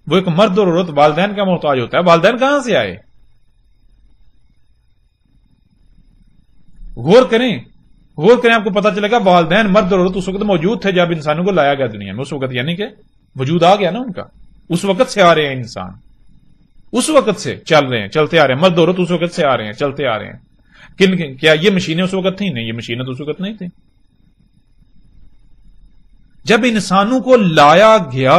وہ ایک مرد اور عورت والدین کا محتاج ہوتا ہے۔ والدین کہاں سے آئے؟ غور کریں، آپ کو پتا چلے گا والدین مرد اور عورت اس وقت موجود تھے جب انسانوں کو لایا گیا دنیا میں، اس وقت یعنی کہ وجود آ گیا نا ان کا، اس وقت سے آ رہے ہیں انسان، اس وقت سے چل رہے ہیں، چلتے آ رہے ہیں، مرد عورت اس وقت سے آ رہے ہیں، چلتے آ رہے ہیں۔ کیا یہ مشینیں اس وقت تھیں؟ نہیں، یہ مشینیں تو اس وقت نہیں تھیں۔ جب انسانوں کو لایا گیا،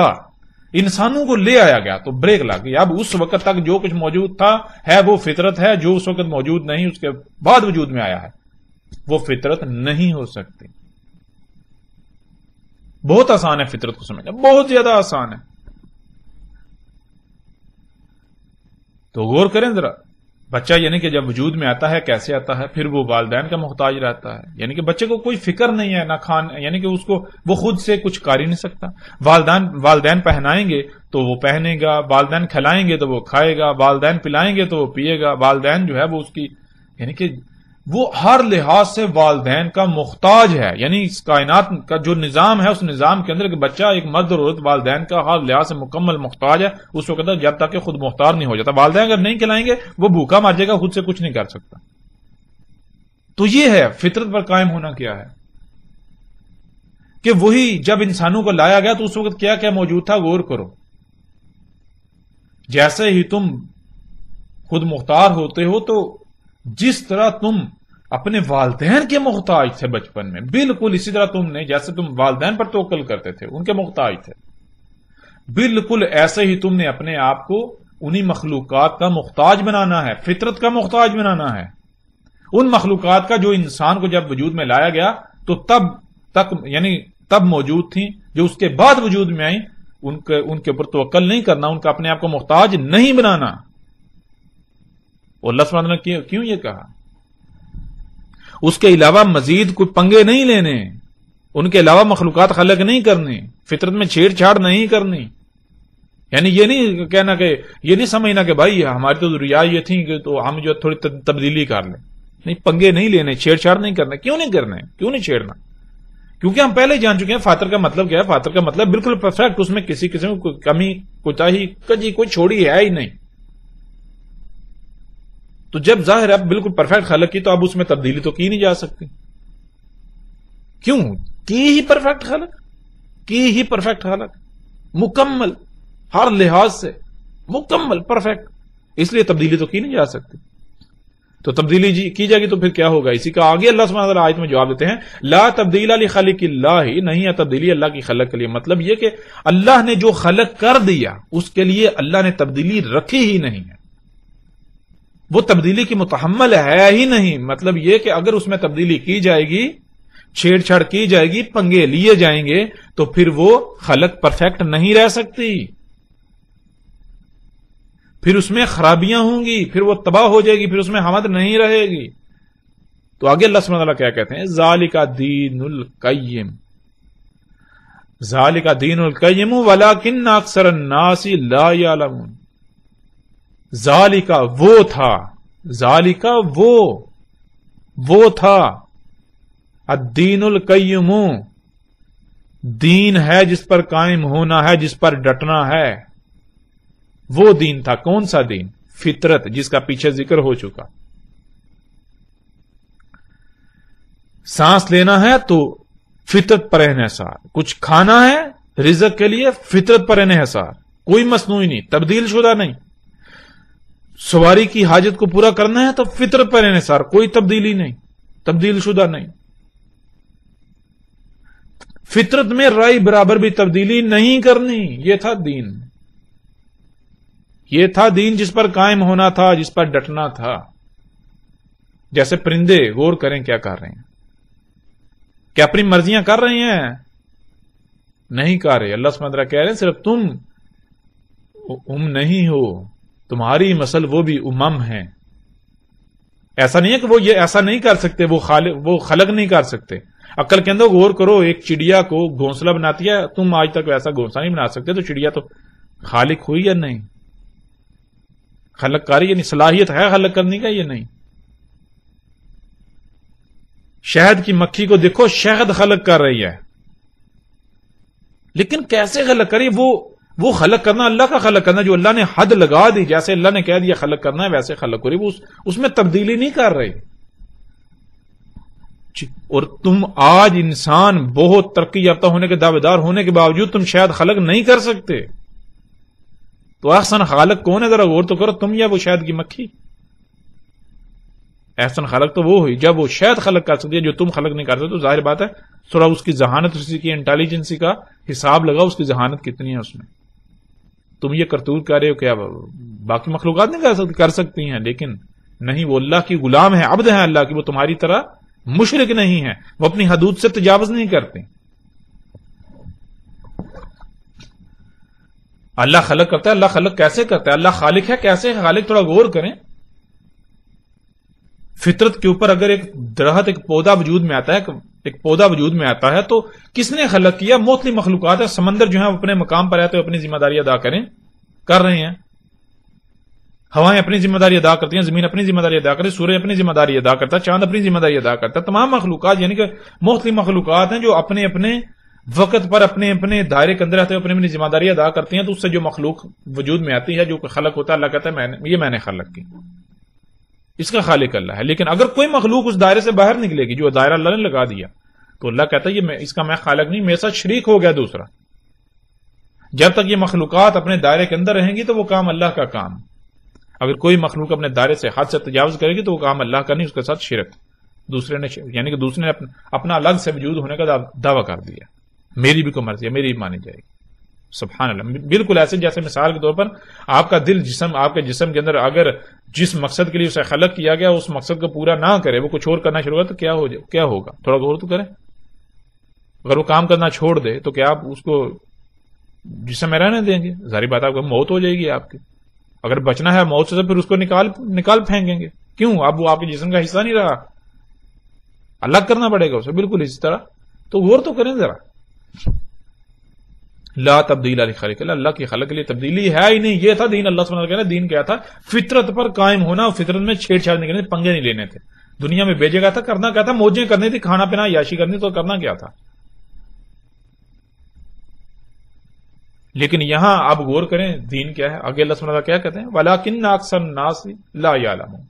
انسانوں کو لے آیا گیا تو بریک لگ گئی۔ اب اس وقت تک جو کچھ موجود تھا ہے وہ فطرت ہے، جو اس وقت موجود نہیں اس کے بعد وجود میں آیا ہے وہ فطرت نہیں ہو سکتی۔ بہت آسان ہے فطرت کو سمجھنا، بہت زیادہ آسان ہے۔ تو غور کریں ذرا، بچہ یعنی کہ جب وجود میں آتا ہے کیسے آتا ہے؟ پھر وہ والدین کا محتاج رہتا ہے، یعنی کہ بچے کو کوئی فکر نہیں ہے، نہ یعنی کہ اس کو وہ خود سے کچھ کر ہی نہیں سکتا۔ والدین پہنائیں گے تو وہ پہنے گا، والدین کھلائیں گے تو وہ کھائے گا، والدین پلائیں گے تو وہ پیے گا، والدین جو ہے وہ اس کی یعنی کہ وہ ہر لحاظ سے والدین کا محتاج ہے۔ یعنی اس کائنات کا جو نظام ہے، اس نظام کے اندر کہ بچہ ایک مرد اور عورت والدین کا ہر لحاظ سے مکمل محتاج ہے اس وقت جب تک کہ خود مختار نہیں ہو جاتا۔ والدین اگر نہیں کھلائیں گے وہ بھوکا مر جائے گا، خود سے کچھ نہیں کر سکتا۔ تو یہ ہے فطرت پر قائم ہونا کیا ہے کہ وہی جب انسانوں کو لایا گیا تو اس وقت کیا کیا موجود تھا، غور کرو۔ جیسے ہی تم خود مختار ہوتے ہو تو جس طرح تم اپنے والدین کے محتاج تھے بچپن میں، بالکل اسی طرح تم نے جیسے تم والدین پر توکل کرتے تھے ان کے محتاج تھے، بالکل ایسے ہی تم نے اپنے آپ کو انہی مخلوقات کا محتاج بنانا ہے، فطرت کا محتاج بنانا ہے۔ ان مخلوقات کا جو انسان کو جب وجود میں لایا گیا تو تب موجود تھیں، جو اس کے بعد وجود میں آئیں ان کے اوپر توکل نہیں کرنا، ان کا اپنے آپ کو محتاج نہیں بنانا۔ اور اللہ سبحانہ نے کیوں یہ کہا؟ اس کے علاوہ مزید کوئی پنگے نہیں لینے، ان کے علاوہ مخلوقات خلق نہیں کرنی، فطرت میں چھیڑ چھاڑ نہیں کرنی۔ یعنی یہ نہیں کہنا کہ یہ نہیں سمجھنا کہ بھائی ہماری تو ضروریات یہ تھیں کہ تو ہم جو تھوڑی تبدیلی کر لیں، نہیں، پنگے نہیں لینے، چھیڑ چھاڑ نہیں کرنا۔ کیوں نہیں کرنا ہے؟ کیوں نہیں چھیڑنا؟ کیونکہ ہم پہلے جان چکے ہیں فاطر کا مطلب کیا ہے۔ فاطر کا مطلب بالکل پرفیکٹ، اس میں کسی قسم کی کمی کوتاہی کجی کوئی چھوڑی ہے ہی نہیں۔ تو جب ظاہر ہے بالکل پرفیکٹ خلق کی تو اب اس میں تبدیلی تو کی نہیں جا سکتی۔ کیوں؟ کی ہی پرفیکٹ خلق، مکمل ہر لحاظ سے مکمل پرفیکٹ، اس لیے تبدیلی تو کی نہیں جا سکتی۔ تو تبدیلی کی جائے گی تو پھر کیا ہوگا؟ اسی کا آگے اللہ سبحانہ وتعالی آیت میں جواب دیتے ہیں، لا تبدیل لخلق اللہ، نہیں ہے تبدیلی اللہ کی خلق کے لیے۔ مطلب یہ کہ اللہ نے جو خلق کر دیا اس کے لیے اللہ نے تبدیلی رکھی ہی نہیں ہے، وہ تبدیلی کی متحمل ہے ہی نہیں۔ مطلب یہ کہ اگر اس میں تبدیلی کی جائے گی، چھیڑ چھاڑ کی جائے گی، پنگے لیے جائیں گے تو پھر وہ خلق پرفیکٹ نہیں رہ سکتی، پھر اس میں خرابیاں ہوں گی، پھر وہ تباہ ہو جائے گی، پھر اس میں حمد نہیں رہے گی۔ تو آگے اللہ سبحانہ وتعالی کیا کہتے ہیں؟ ذالک دین القیم، ذالک دین القیم ولکن اکثر الناس لا یعلمون۔ ذالکا وہ تھا، ذالکا وہ تھا، الدین القیم، دین ہے جس پر قائم ہونا ہے، جس پر ڈٹنا ہے، وہ دین تھا۔ کون سا دین؟ فطرت، جس کا پیچھے ذکر ہو چکا۔ سانس لینا ہے تو فطرت پر انحصار، کچھ کھانا ہے رزق کے لیے فطرت پر انحصار، کوئی مصنوعی نہیں، تبدیل شدہ نہیں۔ سواری کی حاجت کو پورا کرنا ہے تو فطرت پر انحصار، کوئی تبدیلی نہیں، تبدیل شدہ نہیں۔ فطرت میں رائے برابر بھی تبدیلی نہیں کرنی، یہ تھا دین، یہ تھا دین جس پر قائم ہونا تھا، جس پر ڈٹنا تھا۔ جیسے پرندے، غور کریں کیا کر رہے ہیں، کیا اپنی مرضیاں کر رہے ہیں؟ نہیں کر رہے۔ اللہ سبحانہ وتعالی کہہ رہے ہیں صرف تم نہیں ہو، تمہاری مسل وہ بھی امم ہیں۔ ایسا نہیں ہے کہ وہ یہ ایسا نہیں کر سکتے، وہ خلق نہیں کر سکتے۔ عقل کے اندر غور کرو، ایک چڑیا کو گھونسلہ بناتی ہے، تم آج تک ایسا گھونسلہ نہیں بنا سکتے، تو چڑیا تو خالق ہوئی یا نہیں؟ خلق کاری یعنی صلاحیت ہے خلق کرنے کا یا نہیں؟ شہد کی مکھی کو دیکھو، شہد خلق کر رہی ہے، لیکن کیسے خلق کری؟ وہ خلق کرنا اللہ کا خلق کرنا، جو اللہ نے حد لگا دی، جیسے اللہ نے کہہ دیا خلق کرنا ہے ویسے خلق کری، وہ اس میں تبدیلی نہیں کر رہی۔ اور تم آج انسان بہت ترقی یافتہ ہونے کے دعویدار ہونے کے باوجود تم شاید خلق نہیں کر سکتے، تو احسن خالق کون ہے؟ ذرا غور تو کرو، تم یا وہ شہد کی مکھی؟ احسن خالق تو وہ ہوئی جب وہ شہد خلق کر سکتی ہے جو تم خلق نہیں کر سکتے۔ تو ظاہر بات ہے تھوڑا اس کی ذہانت، اس کی انٹیلیجنسی کا حساب لگاؤ، اس کی ذہانت کتنی ہے اس میں۔ تم یہ کرتوت کر رہے ہو، کیا باقی مخلوقات نہیں کر سکتی ہیں؟ لیکن نہیں، وہ اللہ کی غلام ہے، عبد ہے اللہ کی، وہ تمہاری طرح مشرک نہیں ہے، وہ اپنی حدود سے تجاوز نہیں کرتے۔ اللہ خلق کرتا ہے. اللہ خلق کیسے کرتا ہے؟ اللہ خالق ہے کیسے ہے خالق؟ تھوڑا غور کریں. فطرت کے اوپر اگر ایک درخت ایک پودا وجود میں آتا ہے، ایک پودا وجود میں آتا ہے تو کس نے خلق کیا؟ مختلف مخلوقات ہے. سمندر جو ہے اپنے مقام پر آتے اپنی ذمہ داری ادا کر رہے ہیں. ہوائیں اپنی ذمہ داری ادا کرتی ہیں، زمین اپنی ذمہ داری ادا کرتی ہے، سورج اپنی ذمہ داری ادا کرتا ہے، چاند اپنی ذمہ داری ادا کرتا ہے. تمام مخلوقات یعنی کہ مختلف مخلوقات ہیں جو اپنے اپنے وقت پر اپنے اپنے دائرے کے اندر رہتے ہوئے اپنی ذمہ داری ادا کرتی ہیں. تو اس سے جو مخلوق وجود میں آتی ہے، جو خلق ہوتا ہے، اللہ کہتا ہے یہ میں نے خلق کی. اس کا خالق اللہ ہے. لیکن اگر کوئی مخلوق اس دائرے سے باہر نکلے گی جو دائرہ اللہ نے لگا دیا تو اللہ کہتا ہے یہ اس کا میں خالق نہیں، میرے ساتھ شریک ہو گیا دوسرا. جب تک یہ مخلوقات اپنے دائرے کے اندر رہیں گی تو وہ کام اللہ کا کام. اگر کوئی مخلوق اپنے دائرے سے حد سے تجاوز کرے گی تو وہ کام اللہ کا نہیں، اس کے ساتھ شرک دوسرے نے یعنی کہ دوسرے نے اپنا الگ سے وجود ہونے کا دعویٰ کر دیا. میری بھی کوئی مرضی ہے، میری بھی مانی جائے گی. سبحان اللہ. بالکل ایسے جیسے مثال کے طور پر آپ کا دل آپ کے جسم کے اندر اگر جس مقصد کے لیے اسے خلق کیا گیا اس مقصد کو پورا نہ کرے، وہ کچھ اور کرنا شروع کرے تو کیا ہوگا؟ تھوڑا غور تو کریں. اگر وہ کام کرنا چھوڑ دے تو کیا آپ اس کو جسم میں رہنے دیں گے؟ ظاہری بات آپ کو موت ہو جائے گی آپ کی. اگر بچنا ہے موت سے تو پھر اس کو نکال پھینکیں گے. کیوں؟ اب وہ آپ کے جسم کا حصہ نہیں رہا، الگ کرنا پڑے گا اسے. بالکل اسی طرح. تو غور تو کریں ذرا. لا تبدیل لخلق اللہ، اللہ کی خلق کے لیے تبدیلی ہے ہی نہیں. یہ تھا دین. اللہ سبحانہ کہنا دین کیا تھا؟ فطرت پر قائم ہونا. فطرت میں چھیڑ چھاڑ نہیں کرنے، پنگے نہیں لینے تھے. دنیا میں بھیجے گا تھا، کرنا کیا تھا؟ موجیں کرنی تھی، کھانا پینا عیاشی کرنی، تو کرنا کیا تھا؟ لیکن یہاں آپ غور کریں دین کیا ہے. آگے اللہ سبحانہ کیا کہتے ہیں؟ وَلَٰكِنَّ أَكْثَرَ النَّاسِ لَا يَعْلَمُونَ.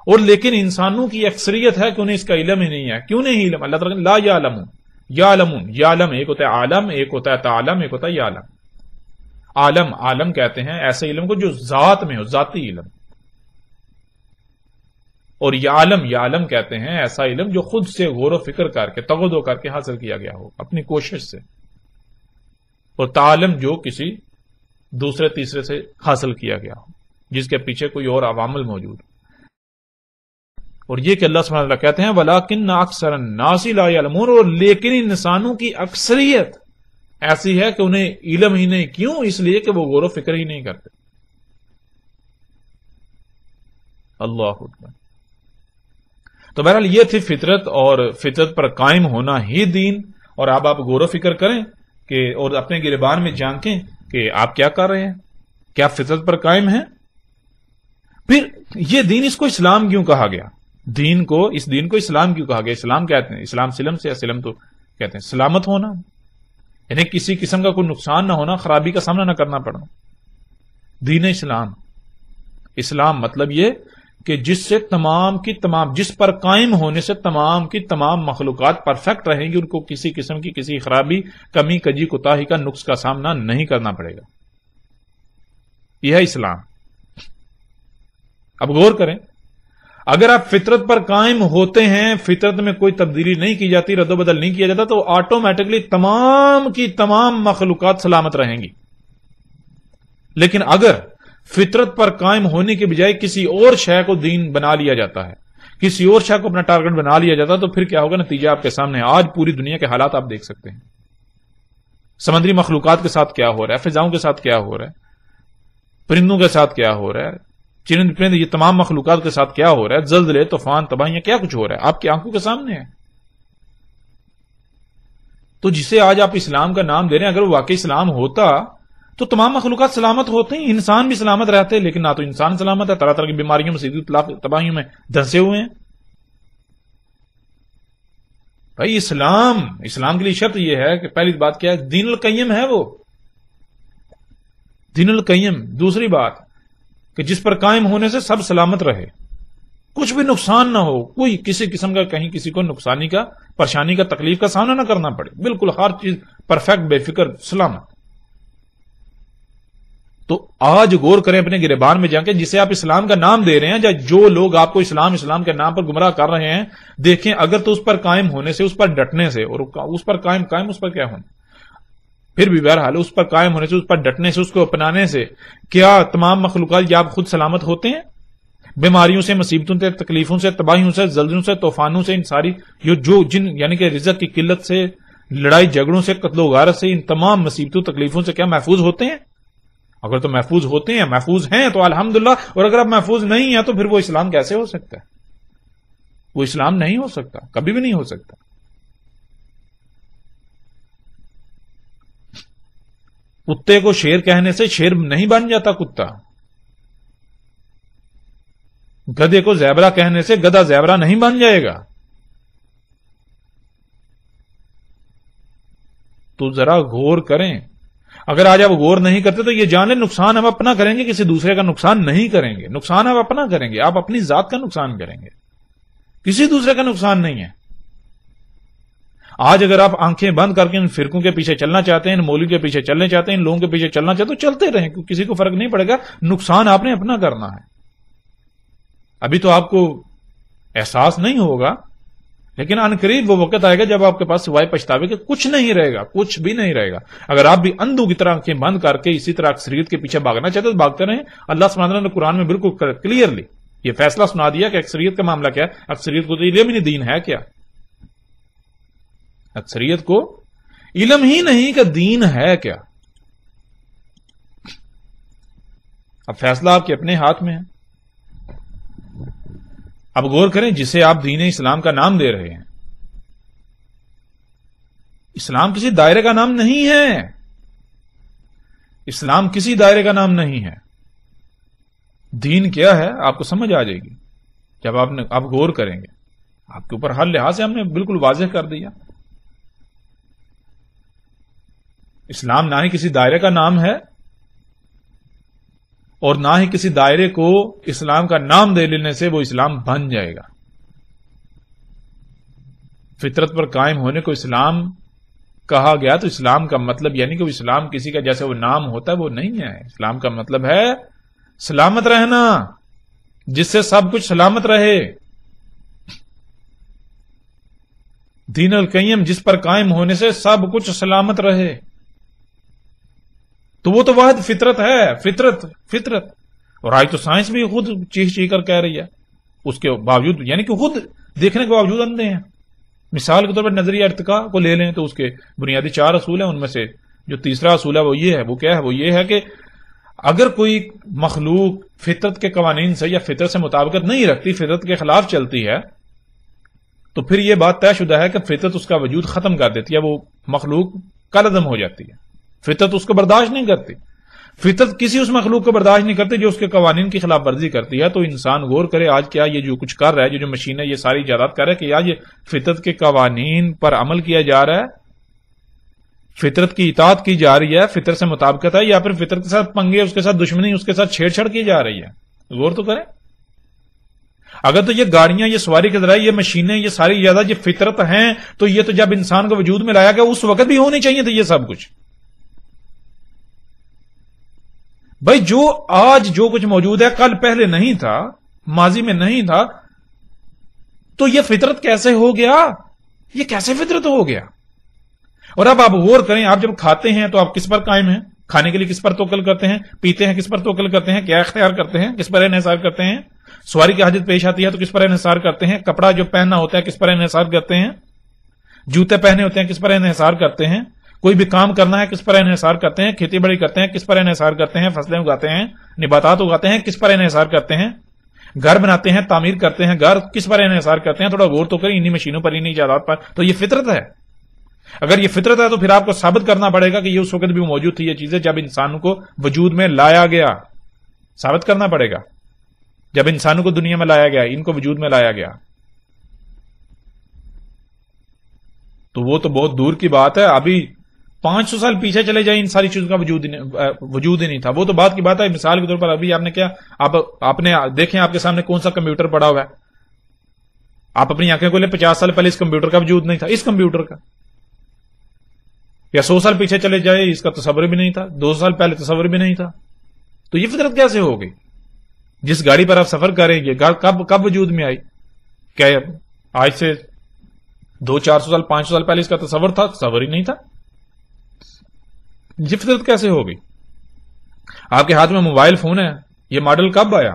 اور لیکن انسانوں کی اکثریت ہے کہ انہیں اس کا علم ہی نہیں ہے. کیوں نہیں علم؟ اللہ تعالیٰ لا یعلمون. یعلمون، یعلم ایک ہوتا ہے عالم، ایک ہوتا ہے تعلم، ایک ہوتا ہے یعلم. عالم کہتے ہیں ایسے علم کو جو ذات میں ہو، ذاتی علم. اور یعلم کہتے ہیں ایسا علم جو خود سے غور و فکر کر کے تغذو کر کے حاصل کیا گیا ہو اپنی کوشش سے. اور تعلم جو کسی دوسرے تیسرے سے حاصل کیا گیا ہو، جس کے پیچھے کوئی اور عوامل موجود ہو. اور یہ کہ اللہ سبحانہ وتعالی کہتے ہیں وَلَٰكِنَّ أَكْثَرَ النَّاسِ لَا يَعْلَمُونَ. اور لیکن انسانوں کی اکثریت ایسی ہے کہ انہیں علم ہی نہیں. کیوں؟ اس لیے کہ وہ غور و فکر ہی نہیں کرتے. اللہ اکبر. تو بہرحال یہ تھی فطرت، اور فطرت پر قائم ہونا ہی دین. اور اب آپ غور و فکر کریں کہ اور اپنے گریبان میں جھانکیں کہ آپ کیا کر رہے ہیں، کیا فطرت پر قائم ہیں. پھر یہ دین، اس کو اسلام کیوں کہا گیا؟ اس دین کو اسلام کیوں کہا گیا؟ اسلام کہتے ہیں اسلام سلم سے، سلم تو کہتے ہیں سلامت ہونا، یعنی کسی قسم کا کوئی نقصان نہ ہونا، خرابی کا سامنا نہ کرنا پڑنا. دین اسلام مطلب یہ کہ جس سے جس پر قائم ہونے سے تمام کی تمام مخلوقات پرفیکٹ رہیں گی، ان کو کسی قسم کی کسی خرابی، کمی، کجی، کوتاہی کا، نقص کا سامنا نہیں کرنا پڑے گا. یہ ہے اسلام. اب غور کریں، اگر آپ فطرت پر قائم ہوتے ہیں، فطرت میں کوئی تبدیلی نہیں کی جاتی، رد و بدل نہیں کیا جاتا، تو آٹومیٹکلی تمام کی تمام مخلوقات سلامت رہیں گی. لیکن اگر فطرت پر قائم ہونے کے بجائے کسی اور شے کو دین بنا لیا جاتا ہے، کسی اور شے کو اپنا ٹارگٹ بنا لیا جاتا ہے، تو پھر کیا ہوگا؟ نتیجہ آپ کے سامنے. آج پوری دنیا کے حالات آپ دیکھ سکتے ہیں. سمندری مخلوقات کے ساتھ کیا ہو رہا ہے، فضاؤں کے ساتھ کیا ہو رہا ہے، پرندوں کے ساتھ کیا ہو رہا ہے، چرند پرند، یہ تمام مخلوقات کے ساتھ کیا ہو رہا ہے، زلزلے، طوفان، تباہیاں، کیا کچھ ہو رہا ہے آپ کی آنکھوں کے سامنے ہے. تو جسے آج آپ اسلام کا نام دے رہے ہیں، اگر وہ واقعی اسلام ہوتا تو تمام مخلوقات سلامت ہوتے ہیں، انسان بھی سلامت رہتے. لیکن نہ تو انسان سلامت ہے، طرح طرح کی بیماریوں، مصیبت، تباہیوں میں دھنسے ہوئے ہیں. بھائی اسلام کے لیے شرط یہ ہے کہ پہلی بات کیا ہے؟ دین القیم ہے وہ، دین القیم. دوسری بات کہ جس پر قائم ہونے سے سب سلامت رہے، کچھ بھی نقصان نہ ہو، کوئی کسی قسم کا کہیں کسی کو نقصانی کا، پریشانی کا، تکلیف کا سامنا نہ کرنا پڑے. بالکل ہر چیز پرفیکٹ، بے فکر، سلامت. تو آج غور کریں اپنے گریبان میں جا کے، جسے آپ اسلام کا نام دے رہے ہیں، یا جو لوگ آپ کو اسلام کے نام پر گمراہ کر رہے ہیں، دیکھیں اگر تو اس پر قائم ہونے سے، اس پر ڈٹنے سے، اور اس پر قائم اس پر کیا ہونا، پھر بھی بہرحال اس پر قائم ہونے سے، اس پر ڈٹنے سے، اس کو اپنانے سے کیا تمام مخلوقات یا آپ خود سلامت ہوتے ہیں؟ بیماریوں سے، مصیبتوں سے، تکلیفوں سے، تباہیوں سے، زلزلوں سے، طوفانوں سے، ان ساری یعنی کہ رزق کی قلت سے، لڑائی جھگڑوں سے، قتل و غارت سے، ان تمام مصیبتوں تکلیفوں سے کیا محفوظ ہوتے ہیں؟ اگر تو محفوظ ہوتے ہیں، محفوظ ہیں تو الحمدللہ، اور اگر آپ محفوظ نہیں ہیں تو پھر وہ اسلام کیسے ہو سکتا ہے؟ وہ اسلام نہیں ہو سکتا، کبھی بھی نہیں ہو سکتا۔ کتے کو شیر کہنے سے شیر نہیں بن جاتا کتا، گدھے کو زیبرا کہنے سے گدھا زیبرا نہیں بن جائے گا۔ تو ذرا غور کریں، اگر آج آپ غور نہیں کرتے تو یہ جان لیں نقصان ہم اپنا کریں گے، کسی دوسرے کا نقصان نہیں کریں گے، نقصان ہم اپنا کریں گے، آپ اپنی ذات کا نقصان کریں گے، کسی دوسرے کا نقصان نہیں ہے۔ آج اگر آپ آنکھیں بند کر کے ان فرقوں کے پیچھے چلنا چاہتے ہیں، ان مولوی کے پیچھے چلنے چاہتے ہیں، ان لوگوں کے پیچھے چلنا چاہتے ہیں تو چلتے رہیں، کسی کو فرق نہیں پڑے گا، نقصان آپ نے اپنا کرنا ہے۔ ابھی تو آپ کو احساس نہیں ہوگا، لیکن ان قریب وہ وقت آئے گا جب آپ کے پاس سوائے پچھتاوے کے کچھ نہیں رہے گا، کچھ بھی نہیں رہے گا۔ اگر آپ بھی اندھوں کی طرح آنکھیں بند کر کے اسی طرح اکثریت کے پیچھے بھاگنا چاہتے تو بھاگتے رہیں۔ اللہ سبحانہ وتعالیٰ نے قرآن میں بالکل کلیئرلی یہ فیصلہ سنا دیا کہ اکثریت کا معاملہ کیا ہے۔ اکثریت کو تو علم ہی نہیں دین ہے کیا، اکثریت کو علم ہی نہیں کہ دین ہے کیا۔ اب فیصلہ آپ کے اپنے ہاتھ میں ہے۔ اب غور کریں، جسے آپ دین اسلام کا نام دے رہے ہیں، اسلام کسی دائرے کا نام نہیں ہے، اسلام کسی دائرے کا نام نہیں ہے۔ دین کیا ہے آپ کو سمجھ آ جائے گی جب آپ غور کریں گے۔ آپ کے اوپر ہر لحاظ سے ہم نے بالکل واضح کر دیا۔ اسلام نہ ہی کسی دائرے کا نام ہے اور نہ ہی کسی دائرے کو اسلام کا نام دے لینے سے وہ اسلام بن جائے گا۔ فطرت پر قائم ہونے کو اسلام کہا گیا تو اسلام کا مطلب یعنی کہ وہ اسلام کسی کا جیسے وہ نام ہوتا ہے وہ نہیں ہے۔ اسلام کا مطلب ہے سلامت رہنا، جس سے سب کچھ سلامت رہے۔ دین القیم جس پر قائم ہونے سے سب کچھ سلامت رہے، تو وہ تو واحد فطرت ہے، فطرت۔ اور آج تو سائنس بھی خود چیخ کر کہہ رہی ہے، اس کے باوجود یعنی کہ خود دیکھنے کے باوجود اندھے ہیں۔ مثال کے طور پر نظریہ ارتقاء کو لے لیں تو اس کے بنیادی 4 اصول ہیں، ان میں سے جو تیسرا اصول ہے وہ یہ ہے، وہ کیا ہے؟ وہ یہ ہے کہ اگر کوئی مخلوق فطرت کے قوانین سے یا فطرت سے مطابقت نہیں رکھتی، فطرت کے خلاف چلتی ہے، تو پھر یہ بات طے شدہ ہے کہ فطرت اس کا وجود ختم کر دیتی ہے، وہ مخلوق کالعدم ہو جاتی ہے۔ فطرت اس کو برداشت نہیں کرتی، فطرت کسی اس مخلوق کو برداشت نہیں کرتی جو اس کے قوانین کی خلاف ورزی کرتی ہے۔ تو انسان غور کرے آج کیا یہ جو کچھ کر رہا ہے، جو مشینیں یہ ساری ایجادات کر رہا ہے، کہ آج یہ فطرت کے قوانین پر عمل کیا جا رہا ہے، فطرت کی اطاعت کی جا رہی ہے، فطرت سے مطابقت ہے، یا پھر فطرت کے ساتھ پنگے، اس کے ساتھ دشمنی، اس کے ساتھ چھیڑ چھاڑ کی جا رہی ہے؟ غور تو کریں۔ اگر تو یہ گاڑیاں، یہ سواری کے ذرائع، یہ مشینیں، یہ ساری ایجادات یہ فطرت ہیں، تو یہ تو جب انسان کو وجود میں لایا گیا اس وقت بھی ہونی چاہیے تھی یہ سب کچھ۔ بھائی جو آج جو کچھ موجود ہے کل پہلے نہیں تھا، ماضی میں نہیں تھا، تو یہ فطرت کیسے ہو گیا؟ یہ کیسے فطرت ہو گیا؟ اور اب آپ غور کریں، آپ جب کھاتے ہیں تو آپ کس پر قائم ہیں؟ کھانے کے لیے کس پر توکل کرتے ہیں؟ پیتے ہیں کس پر توکل کرتے ہیں؟ کیا اختیار کرتے ہیں؟ کس پر انحصار کرتے ہیں؟ سواری کی حاجت پیش آتی ہے تو کس پر انحصار کرتے ہیں؟ کپڑا جو پہننا ہوتا ہے کس پر انحصار کرتے ہیں؟ جوتے پہنے ہوتے ہیں کس پر انحصار کرتے ہیں؟ کوئی بھی کام کرنا ہے کس پر انحصار کرتے ہیں؟ کھیتی باڑی کرتے ہیں کس پر انحصار کرتے ہیں؟ فصلیں اگاتے ہیں، نباتات اگاتے ہیں کس پر انحصار کرتے ہیں؟ گھر بناتے ہیں، تعمیر کرتے ہیں، گھر کس پر انحصار کرتے ہیں؟ تھوڑا غور تو کریں، انہی مشینوں پر، انہی ایجادات پر۔ تو یہ فطرت ہے۔ اگر یہ فطرت ہے تو پھر آپ کو ثابت کرنا پڑے گا کہ یہ اس وقت بھی موجود تھی، یہ چیزیں جب انسانوں کو وجود میں لایا گیا، ثابت کرنا پڑے گا جب انسانوں کو دنیا میں لایا گیا، ان کو وجود میں لایا گیا۔ تو وہ تو بہت دور کی بات ہے، ابھی 500 سال پیچھے چلے جائیں ان ساری چیزوں کا وجود ہی نہیں تھا۔ وہ تو بات کی بات ہے۔ مثال کے طور پر ابھی آپ نے کیا، آپ نے دیکھیں آپ کے سامنے کون سا کمپیوٹر پڑا ہوا ہے، آپ اپنی آنکھیں کھولیں، 50 سال پہلے اس کمپیوٹر کا وجود نہیں تھا، اس کمپیوٹر کا، یا 100 سال پیچھے چلے جائے اس کا تصور بھی نہیں تھا، 200 سال پہلے تصور بھی نہیں تھا۔ تو یہ فطرت کیسے ہو گئی؟ جس گاڑی پر آپ سفر کریں گے کب وجود میں آئی؟ کیا آج سے 200-400 سال 500 سال پہلے اس کا تصور تھا؟ تصور ہی نہیں تھا۔ یہ فطرت کیسے ہو گئی؟ آپ کے ہاتھ میں موبائل فون ہے، یہ ماڈل کب آیا؟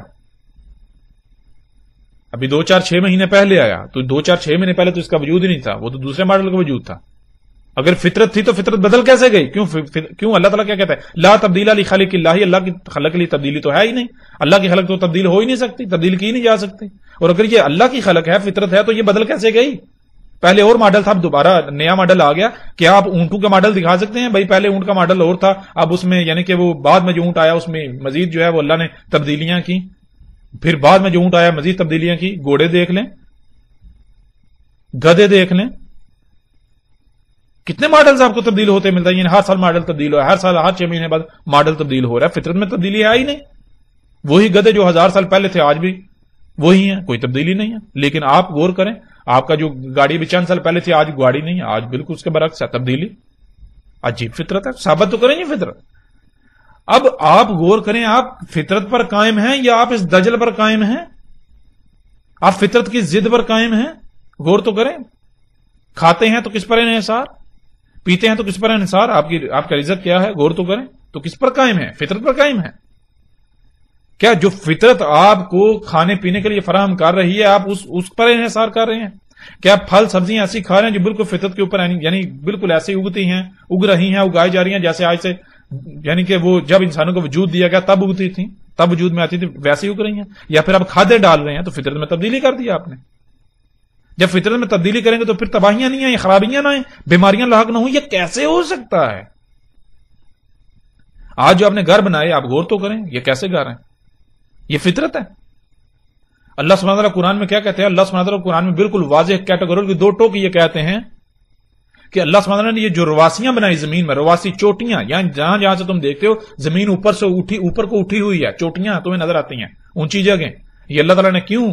ابھی 2-4-6 مہینے پہلے آیا، تو 2-4-6 مہینے پہلے تو اس کا وجود ہی نہیں تھا، وہ تو دوسرے ماڈل کا وجود تھا۔ اگر فطرت تھی تو فطرت بدل کیسے گئی؟ کیوں اللہ تعالیٰ کیا کہتا ہے لا تبدیل لخلق اللہ، اللہ کی خلق کے لیے تبدیلی تو ہے ہی نہیں، اللہ کی خلق تو تبدیل ہو ہی نہیں سکتی، تبدیل کی نہیں جا سکتی، اور اگر یہ اللہ کی خلق ہے، فطرت ہے، تو یہ بدل کیسے گئی؟ پہلے اور ماڈل تھا، اب دوبارہ نیا ماڈل آ گیا. کیا آپ اونٹوں کا ماڈل دکھا سکتے ہیں؟ بھائی پہلے اونٹ کا ماڈل اور تھا، اب اس میں یعنی کہ وہ بعد میں جو اونٹ آیا اس میں مزید جو ہے وہ اللہ نے تبدیلیاں کی، پھر بعد میں جو اونٹ آیا مزید تبدیلیاں کی. گھوڑے دیکھ لیں، گدے دیکھ لیں، کتنے ماڈلز آپ کو تبدیل ہوتے ملتا ہے. یعنی ہر سال ماڈل تبدیل ہوا ہے، ہر سال ہر 6 مہینے بعد ماڈل تبدیل ہو رہا ہے. فطرت میں تبدیلی ہے ہی نہیں. وہی گدے جو 1000 سال پہلے تھے آج بھی وہی ہیں، کوئی تبدیلی نہیں ہے. لیکن آپ غور کریں، آپ کا جو گاڑی بھی چند سال پہلے تھی آج گاڑی نہیں ہے، آج بالکل اس کے برعکس ہے تبدیلی. عجیب فطرت ہے، ثابت تو کریں یہ فطرت. اب آپ غور کریں، آپ فطرت پر قائم ہیں یا آپ اس دجل پر قائم ہیں؟ آپ فطرت کی ضد پر قائم ہیں؟ غور تو کریں. کھاتے ہیں تو کس پر انحصار، پیتے ہیں تو کس پر انحصار، آپ کا رزق کیا ہے؟ غور تو کریں. تو کس پر قائم ہے؟ فطرت پر قائم ہے. کیا جو فطرت آپ کو کھانے پینے کے لیے فراہم کر رہی ہے آپ اس پر انحصار کر رہے ہیں؟ کیا پھل سبزیاں ایسی کھا رہے ہیں جو بالکل فطرت کے اوپر یعنی بالکل ایسی اگتی ہیں، اگ رہی ہیں، اگائی جا رہی ہیں جیسے آج سے یعنی کہ وہ جب انسانوں کو وجود دیا گیا تب اگتی تھیں، تب وجود میں آتی تھی، ویسے ہی اگ رہی ہیں؟ یا پھر آپ کھادے ڈال رہے ہیں تو فطرت میں تبدیلی کر دی آپ نے. جب فطرت میں تبدیلی کریں گے تو پھر تباہیاں نہیں آئیں، خرابیاں نہ آئیں، بیماریاں لاحق نہ ہوں. یہ کیسے ہو سکتا ہے؟ آج جو آپ نے گھر بنائے آپ غور تو کریں، یہ کیسے گھر ہیں؟ یہ فطرت ہے. اللہ سبحانہ وتعالیٰ قرآن میں کیا کہتے ہیں؟ اللہ سبحانہ وتعالیٰ قرآن میں بالکل واضح کیٹیگوری 2 ٹوک یہ کہتے ہیں کہ اللہ سبحانہ وتعالیٰ نے یہ جو رواسیاں بنائی زمین میں، رواسی چوٹیاں، یعنی جہاں جہاں سے تم دیکھتے ہو زمین اوپر سے اوپر کو اٹھی ہوئی ہے، چوٹیاں تمہیں نظر آتی ہیں، اونچی جگہیں، یہ اللہ تعالیٰ نے کیوں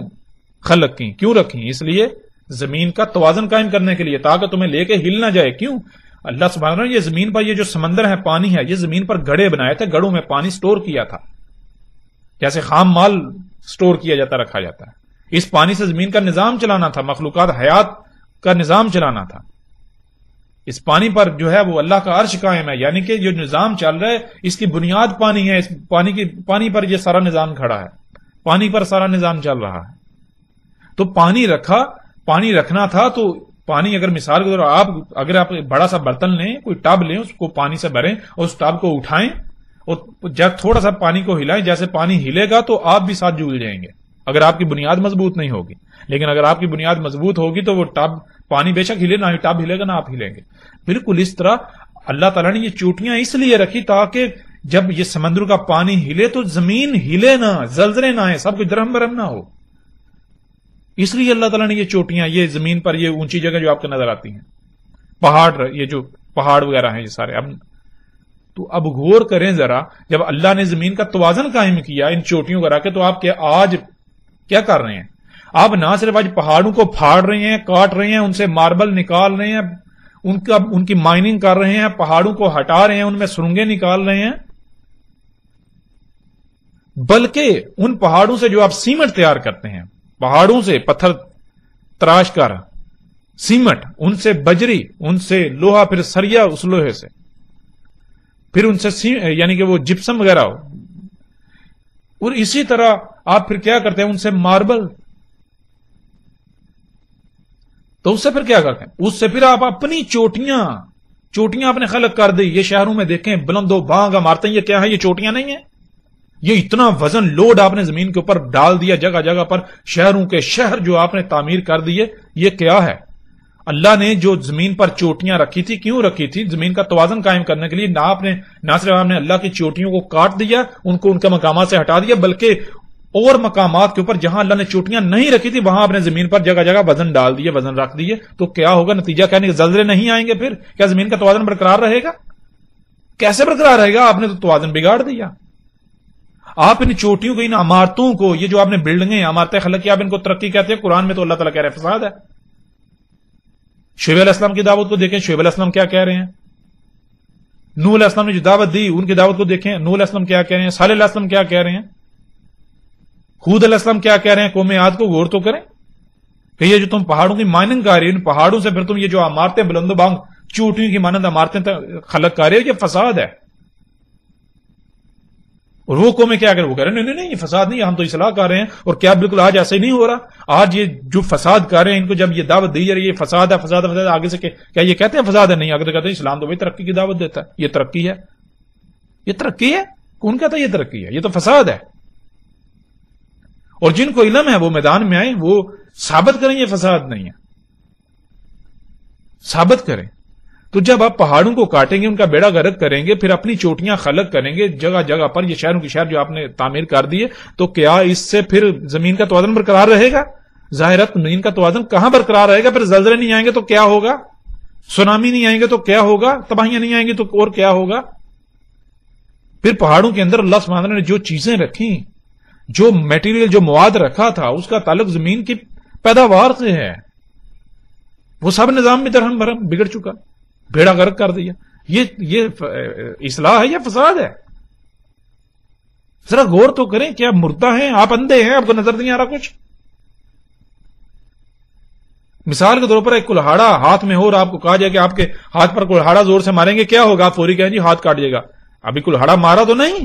خلق کی، کیوں رکھی؟ اس لیے زمین کا توازن قائم کرنے کے لیے، تاکہ تمہیں لے کے ہل نہ جائے. کیوں؟ اللہ سبحانہ وتعالیٰ نے یہ زمین پر یہ جو سمندر ہے، پانی ہے، یہ زمین پر گڑھے بنائے تھے، گڑھوں میں پانی سٹور کیا تھا، جیسے خام مال سٹور کیا جاتا، رکھا جاتا ہے. اس پانی سے زمین کا نظام چلانا تھا، مخلوقات حیات کا نظام چلانا تھا. اس پانی پر جو ہے وہ اللہ کا عرش قائم ہے، یعنی کہ جو نظام چل رہا ہے اس کی بنیاد پانی ہے. اس پانی پر یہ سارا نظام کھڑا ہے، پانی پر سارا نظام چل رہا ہے. تو پانی رکھنا تھا. تو پانی اگر مثال کے طور اگر آپ بڑا سا برتن لیں، کوئی ٹب لیں، اس کو پانی سے بھریں اور اس ٹب کو اٹھائیں اور جب تھوڑا سا پانی کو ہلائیں، جیسے پانی ہلے گا تو آپ بھی ساتھ جھول جائیں گے اگر آپ کی بنیاد مضبوط نہیں ہوگی. لیکن اگر آپ کی بنیاد مضبوط ہوگی تو وہ ٹب پانی بے شک ہلے، نہ ہی ٹب ہلے گا نہ آپ ہلیں گے. بالکل اس طرح اللہ تعالیٰ نے یہ چوٹیاں اس لیے رکھی تاکہ جب یہ سمندر کا پانی ہلے تو زمین ہلے نہ، زلزلے نہ آئے، سب کچھ درہم برہم نہ ہو. اس لیے اللہ تعالیٰ نے یہ چوٹیاں، یہ زمین پر یہ اونچی جگہ جو آپ کو نظر آتی ہیں، پہاڑ، یہ جو پہاڑ وغیرہ ہیں یہ سارے. تو اب غور کریں ذرا، جب اللہ نے زمین کا توازن قائم کیا ان چوٹیوں کو رکھ کے، تو آپ آج کیا کر رہے ہیں؟ آپ نہ صرف آج پہاڑوں کو پھاڑ رہے ہیں، کاٹ رہے ہیں، ان سے ماربل نکال رہے ہیں، ان کی مائننگ کر رہے ہیں، پہاڑوں کو ہٹا رہے ہیں، ان میں سرنگیں نکال رہے ہیں، بلکہ ان پہاڑوں سے جو آپ سیمنٹ تیار کرتے ہیں، پہاڑوں سے پتھر تراش کر سیمنٹ، ان سے بجری، ان سے لوہا، پھر سریا اس لوہے سے، پھر ان سے یعنی کہ وہ جپسم وغیرہ ہو، اور اسی طرح آپ پھر کیا کرتے ہیں؟ ان سے ماربل. تو اس سے پھر کیا کرتے ہیں؟ اس سے پھر آپ اپنی چوٹیاں آپ نے خلق کر دی. یہ شہروں میں دیکھیں بلند و بانگ عمارتیں، یہ کیا ہے؟ یہ چوٹیاں نہیں ہیں. یہ اتنا وزن لوڈ آپ نے زمین کے اوپر ڈال دیا، جگہ جگہ پر شہروں کے شہر جو آپ نے تعمیر کر دیے. یہ کیا ہے؟ اللہ نے جو زمین پر چوٹیاں رکھی تھی، کیوں رکھی تھی؟ زمین کا توازن قائم کرنے کے لیے. نہ صرف آپ نے اللہ کی چوٹیوں کو کاٹ دیا، ان کو ان کے مقامات سے ہٹا دیا، بلکہ اور مقامات کے اوپر جہاں اللہ نے چوٹیاں نہیں رکھی تھی وہاں آپ نے زمین پر جگہ جگہ وزن ڈال دیے، وزن رکھ دیے. تو کیا ہوگا نتیجہ؟ کہنے کہ زلزلے نہیں آئیں گے. پھر کیا زمین کا توازن برقرار رہے گا؟ کیسے برقرار رہے گا؟ آپ نے تو توازن بگاڑ دیا. آپ ان چوٹیوں کو، ان عمارتوں کو، یہ جو آپ نے بلڈنگیں عمارتیں خلق کی، آپ ان کو ترقی کہتے ہیں. قرآن میں تو اللہ تعالیٰ کہہ رہے ہیں فساد ہے. شعیب علیہ السلام کی دعوت کو دیکھیں، شعیب علیہ السلام کیا کہہ رہے ہیں. نوح علیہ السلام نے جو دعوت دی ان کی دعوت کو دیکھیں، نوح علیہ السلام کیا کہہ رہے ہیں، صالح علیہ السلام کیا کہہ رہے ہیں، ہود علیہ السلام کیا کہہ رہے ہیں. قوم عاد کو غور تو کریں کہ یہ جو تم پہاڑوں کی مائننگ کر رہے ہو، ان پہاڑوں سے پھر تم یہ جو عمارتیں بلند و بانگ چوٹیوں کی مانند عمارتیں خلق کر رہے ہو، یہ فساد ہے. اور وہ قومیں کیا کریں؟ وہ کہہ رہے ہیں نہیں یہ فساد نہیں، ہم تو اصلاح کر رہے ہیں. اور کیا بالکل آج ایسے نہیں ہو رہا؟ آج یہ جو فساد کر رہے ہیں ان کو جب یہ دعوت دی جا رہی ہے فساد ہے فساد ہے فساد ہے، آگے سے کیا یہ کہتے ہیں فساد ہے؟ نہیں، آگے کہتے ہیں اسلام تو بھائی ترقی کی دعوت دیتا ہے. یہ ترقی ہے؟ یہ ترقی ہے؟ کون کہتا ہے یہ ترقی ہے؟ یہ تو فساد ہے. اور جن کو علم ہے وہ میدان میں آئیں، وہ ثابت کریں یہ فساد نہیں ہے، ثابت کریں. تو جب آپ پہاڑوں کو کاٹیں گے، ان کا بیڑا غرق کریں گے، پھر اپنی چوٹیاں خلق کریں گے جگہ جگہ پر، یہ شہروں کی شہر جو آپ نے تعمیر کر دیے، تو کیا اس سے پھر زمین کا توازن برقرار رہے گا؟ ظاہرت زمین کا توازن کہاں برقرار رہے گا؟ پھر زلزلے نہیں آئیں گے تو کیا ہوگا؟ سونامی نہیں آئیں گے تو کیا ہوگا؟ تباہیاں نہیں آئیں گی تو اور کیا ہوگا؟ پھر پہاڑوں کے اندر اللہ سبحانہ نے جو چیزیں رکھی، جو میٹیریل، جو مواد رکھا تھا، اس کا تعلق زمین کی پیداوار سے ہے. وہ سب نظام میں درہم برہم بگڑ چکا، بیڑا غرق کر دیا. یہ اصلاح ہے یا فساد ہے؟ ذرا غور تو کریں. کیا مردہ ہیں آپ؟ اندھے ہیں؟ آپ کو نظر نہیں آ رہا کچھ؟ مثال کے طور پر ایک کلہاڑا ہاتھ میں ہو اور آپ کو کہا جائے کہ آپ کے ہاتھ پر کلہاڑا زور سے ماریں گے، کیا ہوگا؟ آپ فوری کہیں جی ہاتھ کاٹ جائے گا. ابھی کلہاڑا مارا تو نہیں،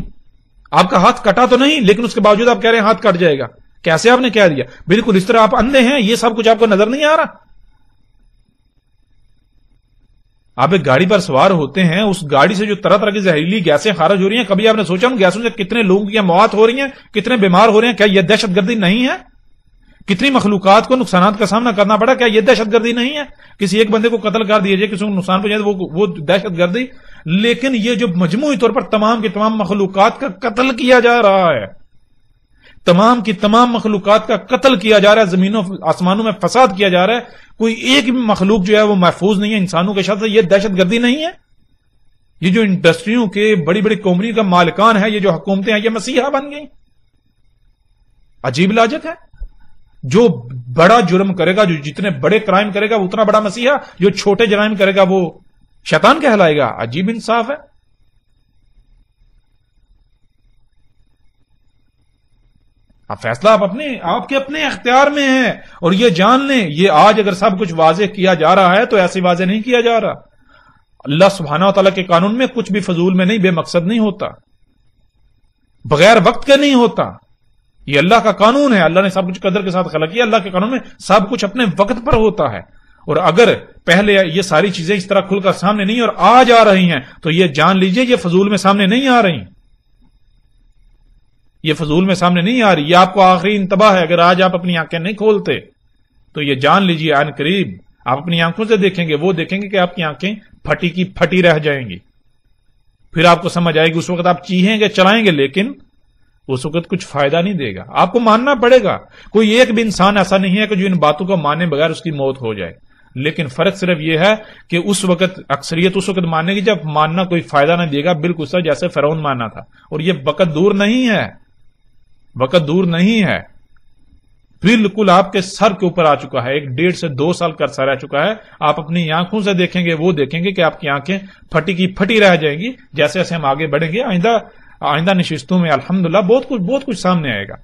آپ کا ہاتھ کٹا تو نہیں، لیکن اس کے باوجود آپ کہہ رہے ہیں ہاتھ کٹ جائے گا. کیسے آپ نے کہہ دیا؟ بالکل اس طرح آپ اندھے ہیں، یہ سب کچھ آپ کو نظر نہیں آ رہا. آپ ایک گاڑی پر سوار ہوتے ہیں، اس گاڑی سے جو طرح طرح کی زہریلی گیسیں خارج ہو رہی ہیں، کبھی آپ نے سوچا ان گیسوں سے کتنے لوگوں کی موت ہو رہی ہیں، کتنے بیمار ہو رہے ہیں؟ کیا یہ دہشت گردی نہیں ہے؟ کتنی مخلوقات کو نقصانات کا سامنا کرنا پڑا، کیا یہ دہشت گردی نہیں ہے؟ کسی ایک بندے کو قتل کر دیا جائے، کسی کو نقصان پہنچائے وہ دہشت گردی. لیکن یہ جو مجموعی طور پر تمام کی تمام مخلوقات کا قتل کیا جا رہا ہے، تمام کی تمام مخلوقات کا قتل کیا جا رہا ہے، زمینوں آسمانوں میں فساد کیا جا رہا ہے، کوئی ایک بھی مخلوق جو ہے وہ محفوظ نہیں ہے انسانوں کے شر سے، یہ دہشت گردی نہیں ہے؟ یہ جو انڈسٹریوں کے بڑی بڑی کمپنیوں کا مالکان ہے، یہ جو حکومتیں ہیں، یہ مسیحا بن گئی. عجیب لاجک ہے. جو بڑا جرم کرے گا، جو جتنے بڑے کرائم کرے گا وہ اتنا بڑا مسیحا، جو چھوٹے جرائم کرے گا وہ شیطان کہلائے گا. عجیب انصاف ہے. اب فیصلہ آپ کے اپنے اختیار میں ہے. اور یہ جان لیں، یہ آج اگر سب کچھ واضح کیا جا رہا ہے تو ایسے واضح نہیں کیا جا رہا. اللہ سبحانہ و تعالیٰ کے قانون میں کچھ بھی فضول میں نہیں، بے مقصد نہیں ہوتا، بغیر وقت کے نہیں ہوتا. یہ اللہ کا قانون ہے. اللہ نے سب کچھ قدر کے ساتھ خلق کیا. اللہ کے قانون میں سب کچھ اپنے وقت پر ہوتا ہے. اور اگر پہلے یہ ساری چیزیں اس طرح کھل کر سامنے نہیں اور آج آ رہی ہیں تو یہ جان لیجئے یہ فضول میں سامنے نہیں آ رہی. یہ فضول میں سامنے نہیں آ رہی. یہ آپ کو آخری انتباہ ہے. اگر آج آپ اپنی آنکھیں نہیں کھولتے تو یہ جان لیجئے عن قریب آپ اپنی آنکھوں سے دیکھیں گے، وہ دیکھیں گے کہ آپ کی آنکھیں پھٹی کی پھٹی رہ جائیں گی. پھر آپ کو سمجھ آئے گی. اس وقت آپ چیخیں گے، چلائیں گے، لیکن اس وقت کچھ فائدہ نہیں دے گا. آپ کو ماننا پڑے گا. کوئی ایک بھی انسان ایسا نہیں ہے کہ جو ان باتوں کو ماننے بغیر اس کی موت ہو جائے. لیکن فرق صرف یہ ہے کہ اس وقت اکثریت اس وقت ماننے کی جب ماننا کوئی فائدہ نہیں دے گا، بالکل سر جیسے فرعون ماننا تھا. اور یہ وقت دور نہیں ہے، وقت دور نہیں ہے، بالکل آپ کے سر کے اوپر آ چکا ہے. 1.5 سے 2 سال کا عرصہ رہ چکا ہے. آپ اپنی آنکھوں سے دیکھیں گے، وہ دیکھیں گے کہ آپ کی آنکھیں پھٹی کی پھٹی رہ جائیں گی. جیسے جیسے ہم آگے بڑھیں گے آئندہ نشستوں میں الحمدللہ بہت کچھ سامنے آئے گا.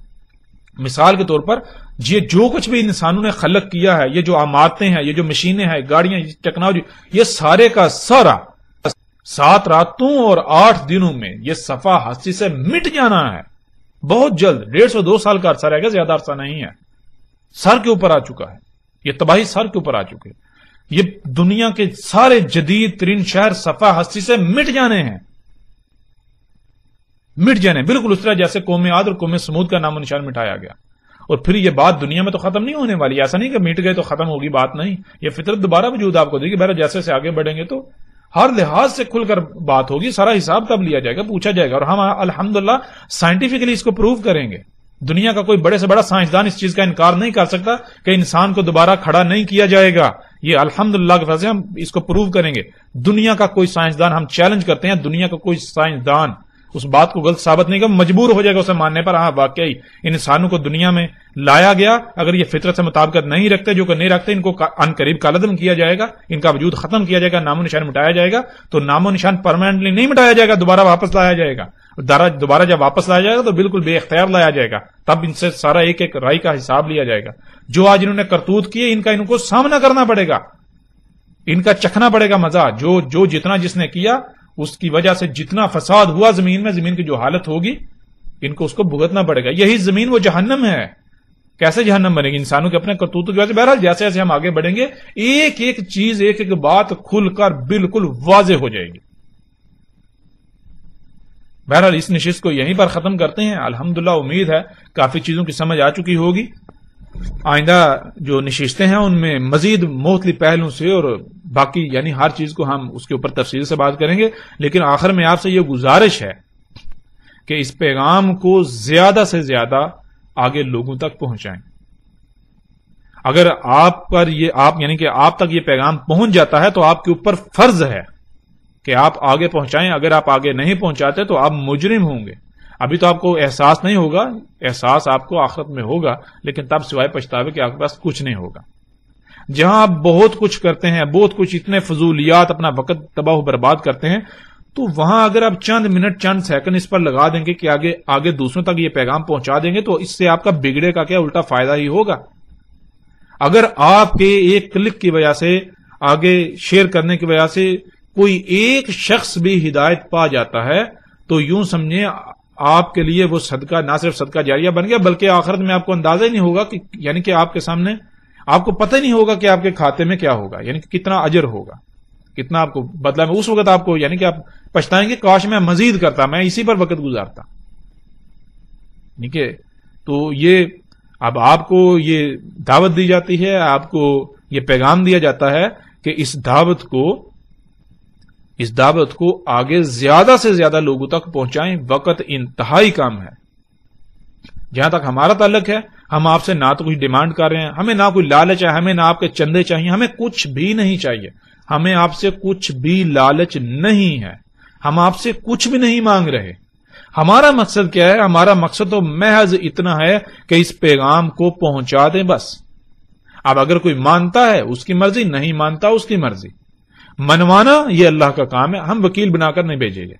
مثال کے طور پر یہ جو کچھ بھی انسانوں نے خلق کیا ہے، یہ جو عمارتیں ہیں، یہ جو مشینیں ہیں، گاڑیاں، ٹیکنالوجی، یہ سارے کا سارا 7 راتوں اور 8 دنوں میں یہ صفحہ ہستی سے مٹ جانا ہے. بہت جلد 1.5 سے 2 سال کا عرصہ رہے گا، زیادہ عرصہ نہیں ہے. سر کے اوپر آ چکا ہے. یہ تباہی سر کے اوپر آ چکے. یہ دنیا کے سارے جدید ترین شہر صفحہ ہستی سے مٹ جانے ہیں، مٹ جانے. بالکل اس طرح جیسے قوم عاد اور قوم سمود کا نام و نشان مٹایا گیا. اور پھر یہ بات دنیا میں تو ختم نہیں ہونے والی. ایسا نہیں کہ مٹ گئے تو ختم ہوگی، بات نہیں. یہ فطرت دوبارہ وجود آپ کو دے گی. بہرحال جیسے سے آگے بڑھیں گے تو ہر لحاظ سے کھل کر بات ہوگی. سارا حساب تب لیا جائے گا، پوچھا جائے گا. اور ہم الحمدللہ سائنٹیفکلی اس کو پروو کریں گے. دنیا کا کوئی بڑے سے بڑا سائنسدان اس چیز کا انکار نہیں کر سکتا کہ انسان کو دوبارہ کھڑا نہیں کیا جائے گا. یہ الحمدللہ کے فضل سے ہم اس کو پروو کریں گے. دنیا کا کوئی سائنسدان، ہم چیلنج کرتے ہیں، دنیا کا کوئی سائنسدان اس بات کو غلط ثابت نہیں کرے، مجبور ہو جائے گا اسے ماننے پر. ہاں واقعی انسانوں کو دنیا میں لایا گیا، اگر یہ فطرت سے مطابقت نہیں رکھتے، جو کہ نہیں رکھتے، ان کو ان قریب کالعدم کیا جائے گا، ان کا وجود ختم کیا جائے گا، نام و نشان مٹایا جائے گا. تو نام و نشان پرماننٹلی نہیں مٹایا جائے گا، دوبارہ واپس لایا جائے گا. دوبارہ جب واپس لایا جائے گا تو بالکل بے اختیار لایا جائے گا. تب ان سے سارا ایک ایک رائی کا حساب لیا جائے گا. جو آج انہوں نے کرتوت کیے ان کو سامنا کرنا پڑے گا، ان کا چکھنا پڑے گا مزہ. جو جتنا جس نے کیا اس کی وجہ سے جتنا فساد ہوا زمین میں، زمین کی جو حالت ہوگی ان کو اس کو بھگتنا پڑے گا. یہی زمین وہ جہنم ہے. کیسے جہنم بنے گی؟ انسانوں کے اپنے کرتوتوں کی وجہ سے. بہرحال جیسے جیسے ہم آگے بڑھیں گے ایک ایک چیز ایک ایک بات کھل کر بالکل واضح ہو جائے گی. بہرحال اس نشست کو یہیں پر ختم کرتے ہیں. الحمدللہ امید ہے کافی چیزوں کی سمجھ آ چکی ہوگی. آئندہ جو نشستیں ہیں ان میں مزید مختلف پہلوؤں سے اور باقی یعنی ہر چیز کو ہم اس کے اوپر تفصیل سے بات کریں گے. لیکن آخر میں آپ سے یہ گزارش ہے کہ اس پیغام کو زیادہ سے زیادہ آگے لوگوں تک پہنچائیں. اگر آپ پر یعنی کہ آپ تک یہ پیغام پہنچ جاتا ہے تو آپ کے اوپر فرض ہے کہ آپ آگے پہنچائیں. اگر آپ آگے نہیں پہنچاتے تو آپ مجرم ہوں گے. ابھی تو آپ کو احساس نہیں ہوگا، احساس آپ کو آخرت میں ہوگا، لیکن تب سوائے پچھتاوے کہ آپ کے پاس کچھ نہیں ہوگا. جہاں آپ بہت کچھ کرتے ہیں، بہت کچھ اتنے فضولیات اپنا وقت تباہ و برباد کرتے ہیں، تو وہاں اگر آپ چند منٹ چند سیکنڈ اس پر لگا دیں گے کہ آگے دوسروں تک یہ پیغام پہنچا دیں گے تو اس سے آپ کا بگڑے کا کیا الٹا فائدہ ہی ہوگا. اگر آپ کے ایک کلک کی وجہ سے آگے شیئر کرنے کی وجہ سے کوئی ایک شخص بھی ہدایت پا جاتا ہے تو یوں سمجھیں آپ کے لیے وہ صدقہ نہ صرف صدقہ جاریہ بن گیا بلکہ آخرت میں آپ کو اندازہ ہی نہیں ہوگا کہ یعنی کہ آپ کے سامنے آپ کو پتہ ہی نہیں ہوگا کہ آپ کے کھاتے میں کیا ہوگا، یعنی کہ کتنا اجر ہوگا، کتنا آپ کو بدلہ میں. اس وقت آپ کو یعنی کہ آپ پچھتائیں گے کاش میں مزید کرتا، میں اسی پر وقت گزارتا. ٹھیک ہے، تو یہ اب آپ کو یہ دعوت دی جاتی ہے، آپ کو یہ پیغام دیا جاتا ہے کہ اس دعوت کو آگے زیادہ سے زیادہ لوگوں تک پہنچائیں. وقت انتہائی کم ہے. جہاں تک ہمارا تعلق ہے ہم آپ سے نہ تو کچھ ڈیمانڈ کر رہے ہیں، ہمیں نہ کوئی لالچ ہے، ہمیں نہ آپ کے چندے چاہیے، ہمیں کچھ بھی نہیں چاہیے. ہمیں آپ سے کچھ بھی لالچ نہیں ہے، ہم آپ سے کچھ بھی نہیں مانگ رہے. ہمارا مقصد کیا ہے؟ ہمارا مقصد تو محض اتنا ہے کہ اس پیغام کو پہنچا دیں بس. اب اگر کوئی مانتا ہے اس کی مرضی، نہیں مانتا اس کی مرضی. منوانا یہ اللہ کا کام ہے، ہم وکیل بنا کر نہیں بھیجیں گے.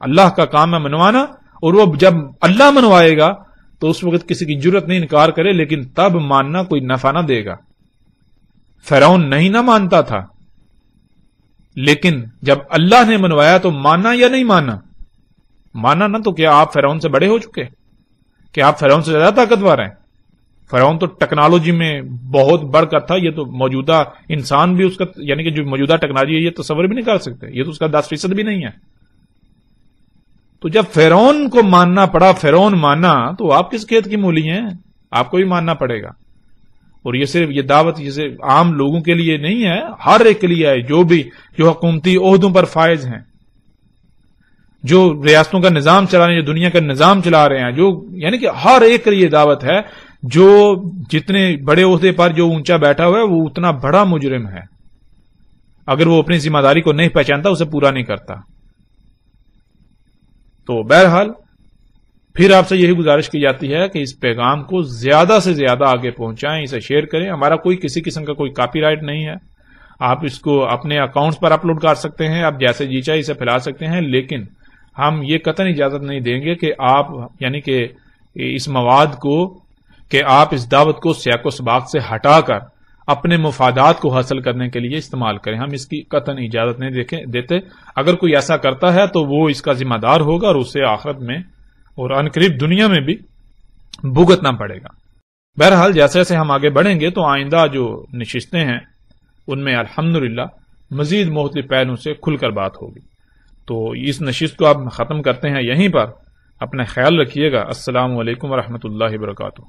اللہ کا کام ہے منوانا، اور وہ جب اللہ منوائے گا تو اس وقت کسی کی جرت نہیں انکار کرے، لیکن تب ماننا کوئی نفع نہ دے گا. فرعون نہیں نہ مانتا تھا، لیکن جب اللہ نے منوایا تو مانا یا نہیں مانا؟ مانا نہ. تو کیا آپ فرعون سے بڑے ہو چکے؟ کیا آپ فرعون سے زیادہ طاقتور ہیں؟ فرعون تو ٹیکنالوجی میں بہت بڑھ کر تھا. یہ تو موجودہ انسان بھی اس کا یعنی کہ جو موجودہ ٹیکنالوجی ہے یہ تصور بھی نہیں کر سکتے. یہ تو اس کا 10% بھی نہیں ہے. تو جب فرعون کو ماننا پڑا، فرعون مانا، تو آپ کس کھیت کی مولی ہیں؟ آپ کو بھی ماننا پڑے گا. اور یہ صرف یہ دعوت یہ صرف عام لوگوں کے لیے نہیں ہے، ہر ایک کے لیے ہے. جو حکومتی عہدوں پر فائز ہیں، جو ریاستوں کا نظام چلا رہے ہیں، جو دنیا کا نظام چلا رہے ہیں، جو یعنی کہ ہر ایک کے لیے دعوت ہے. جو جتنے بڑے عہدے پر جو اونچا بیٹھا ہوا ہے وہ اتنا بڑا مجرم ہے. اگر وہ اپنی ذمہ داری کو نہیں پہچانتا، اسے پورا نہیں کرتا. تو بہرحال پھر آپ سے یہی گزارش کی جاتی ہے کہ اس پیغام کو زیادہ سے زیادہ آگے پہنچائیں، اسے شیئر کریں. ہمارا کوئی کسی قسم کا کوئی کاپی رائٹ نہیں ہے. آپ اس کو اپنے اکاؤنٹس پر اپلوڈ کر سکتے ہیں، آپ جیسے جی چاہے اسے پھیلا سکتے ہیں، لیکن ہم یہ قطعاً اجازت نہیں دیں گے کہ آپ یعنی کہ اس مواد کو کہ آپ اس دعوت کو سیاق و سباق سے ہٹا کر اپنے مفادات کو حاصل کرنے کے لیے استعمال کریں. ہم اس کی قطعاً اجازت نہیں دیتے. اگر کوئی ایسا کرتا ہے تو وہ اس کا ذمہ دار ہوگا اور اسے آخرت میں اور عنقریب دنیا میں بھی بھگتنا پڑے گا. بہرحال جیسے جیسے ہم آگے بڑھیں گے تو آئندہ جو نشستیں ہیں ان میں الحمدللہ مزید مختلف پہلوؤں سے کھل کر بات ہوگی. تو اس نشست کو آپ ختم کرتے ہیں یہیں پر. اپنا خیال رکھیے گا. السلام علیکم ورحمۃ اللہ وبرکاتہ.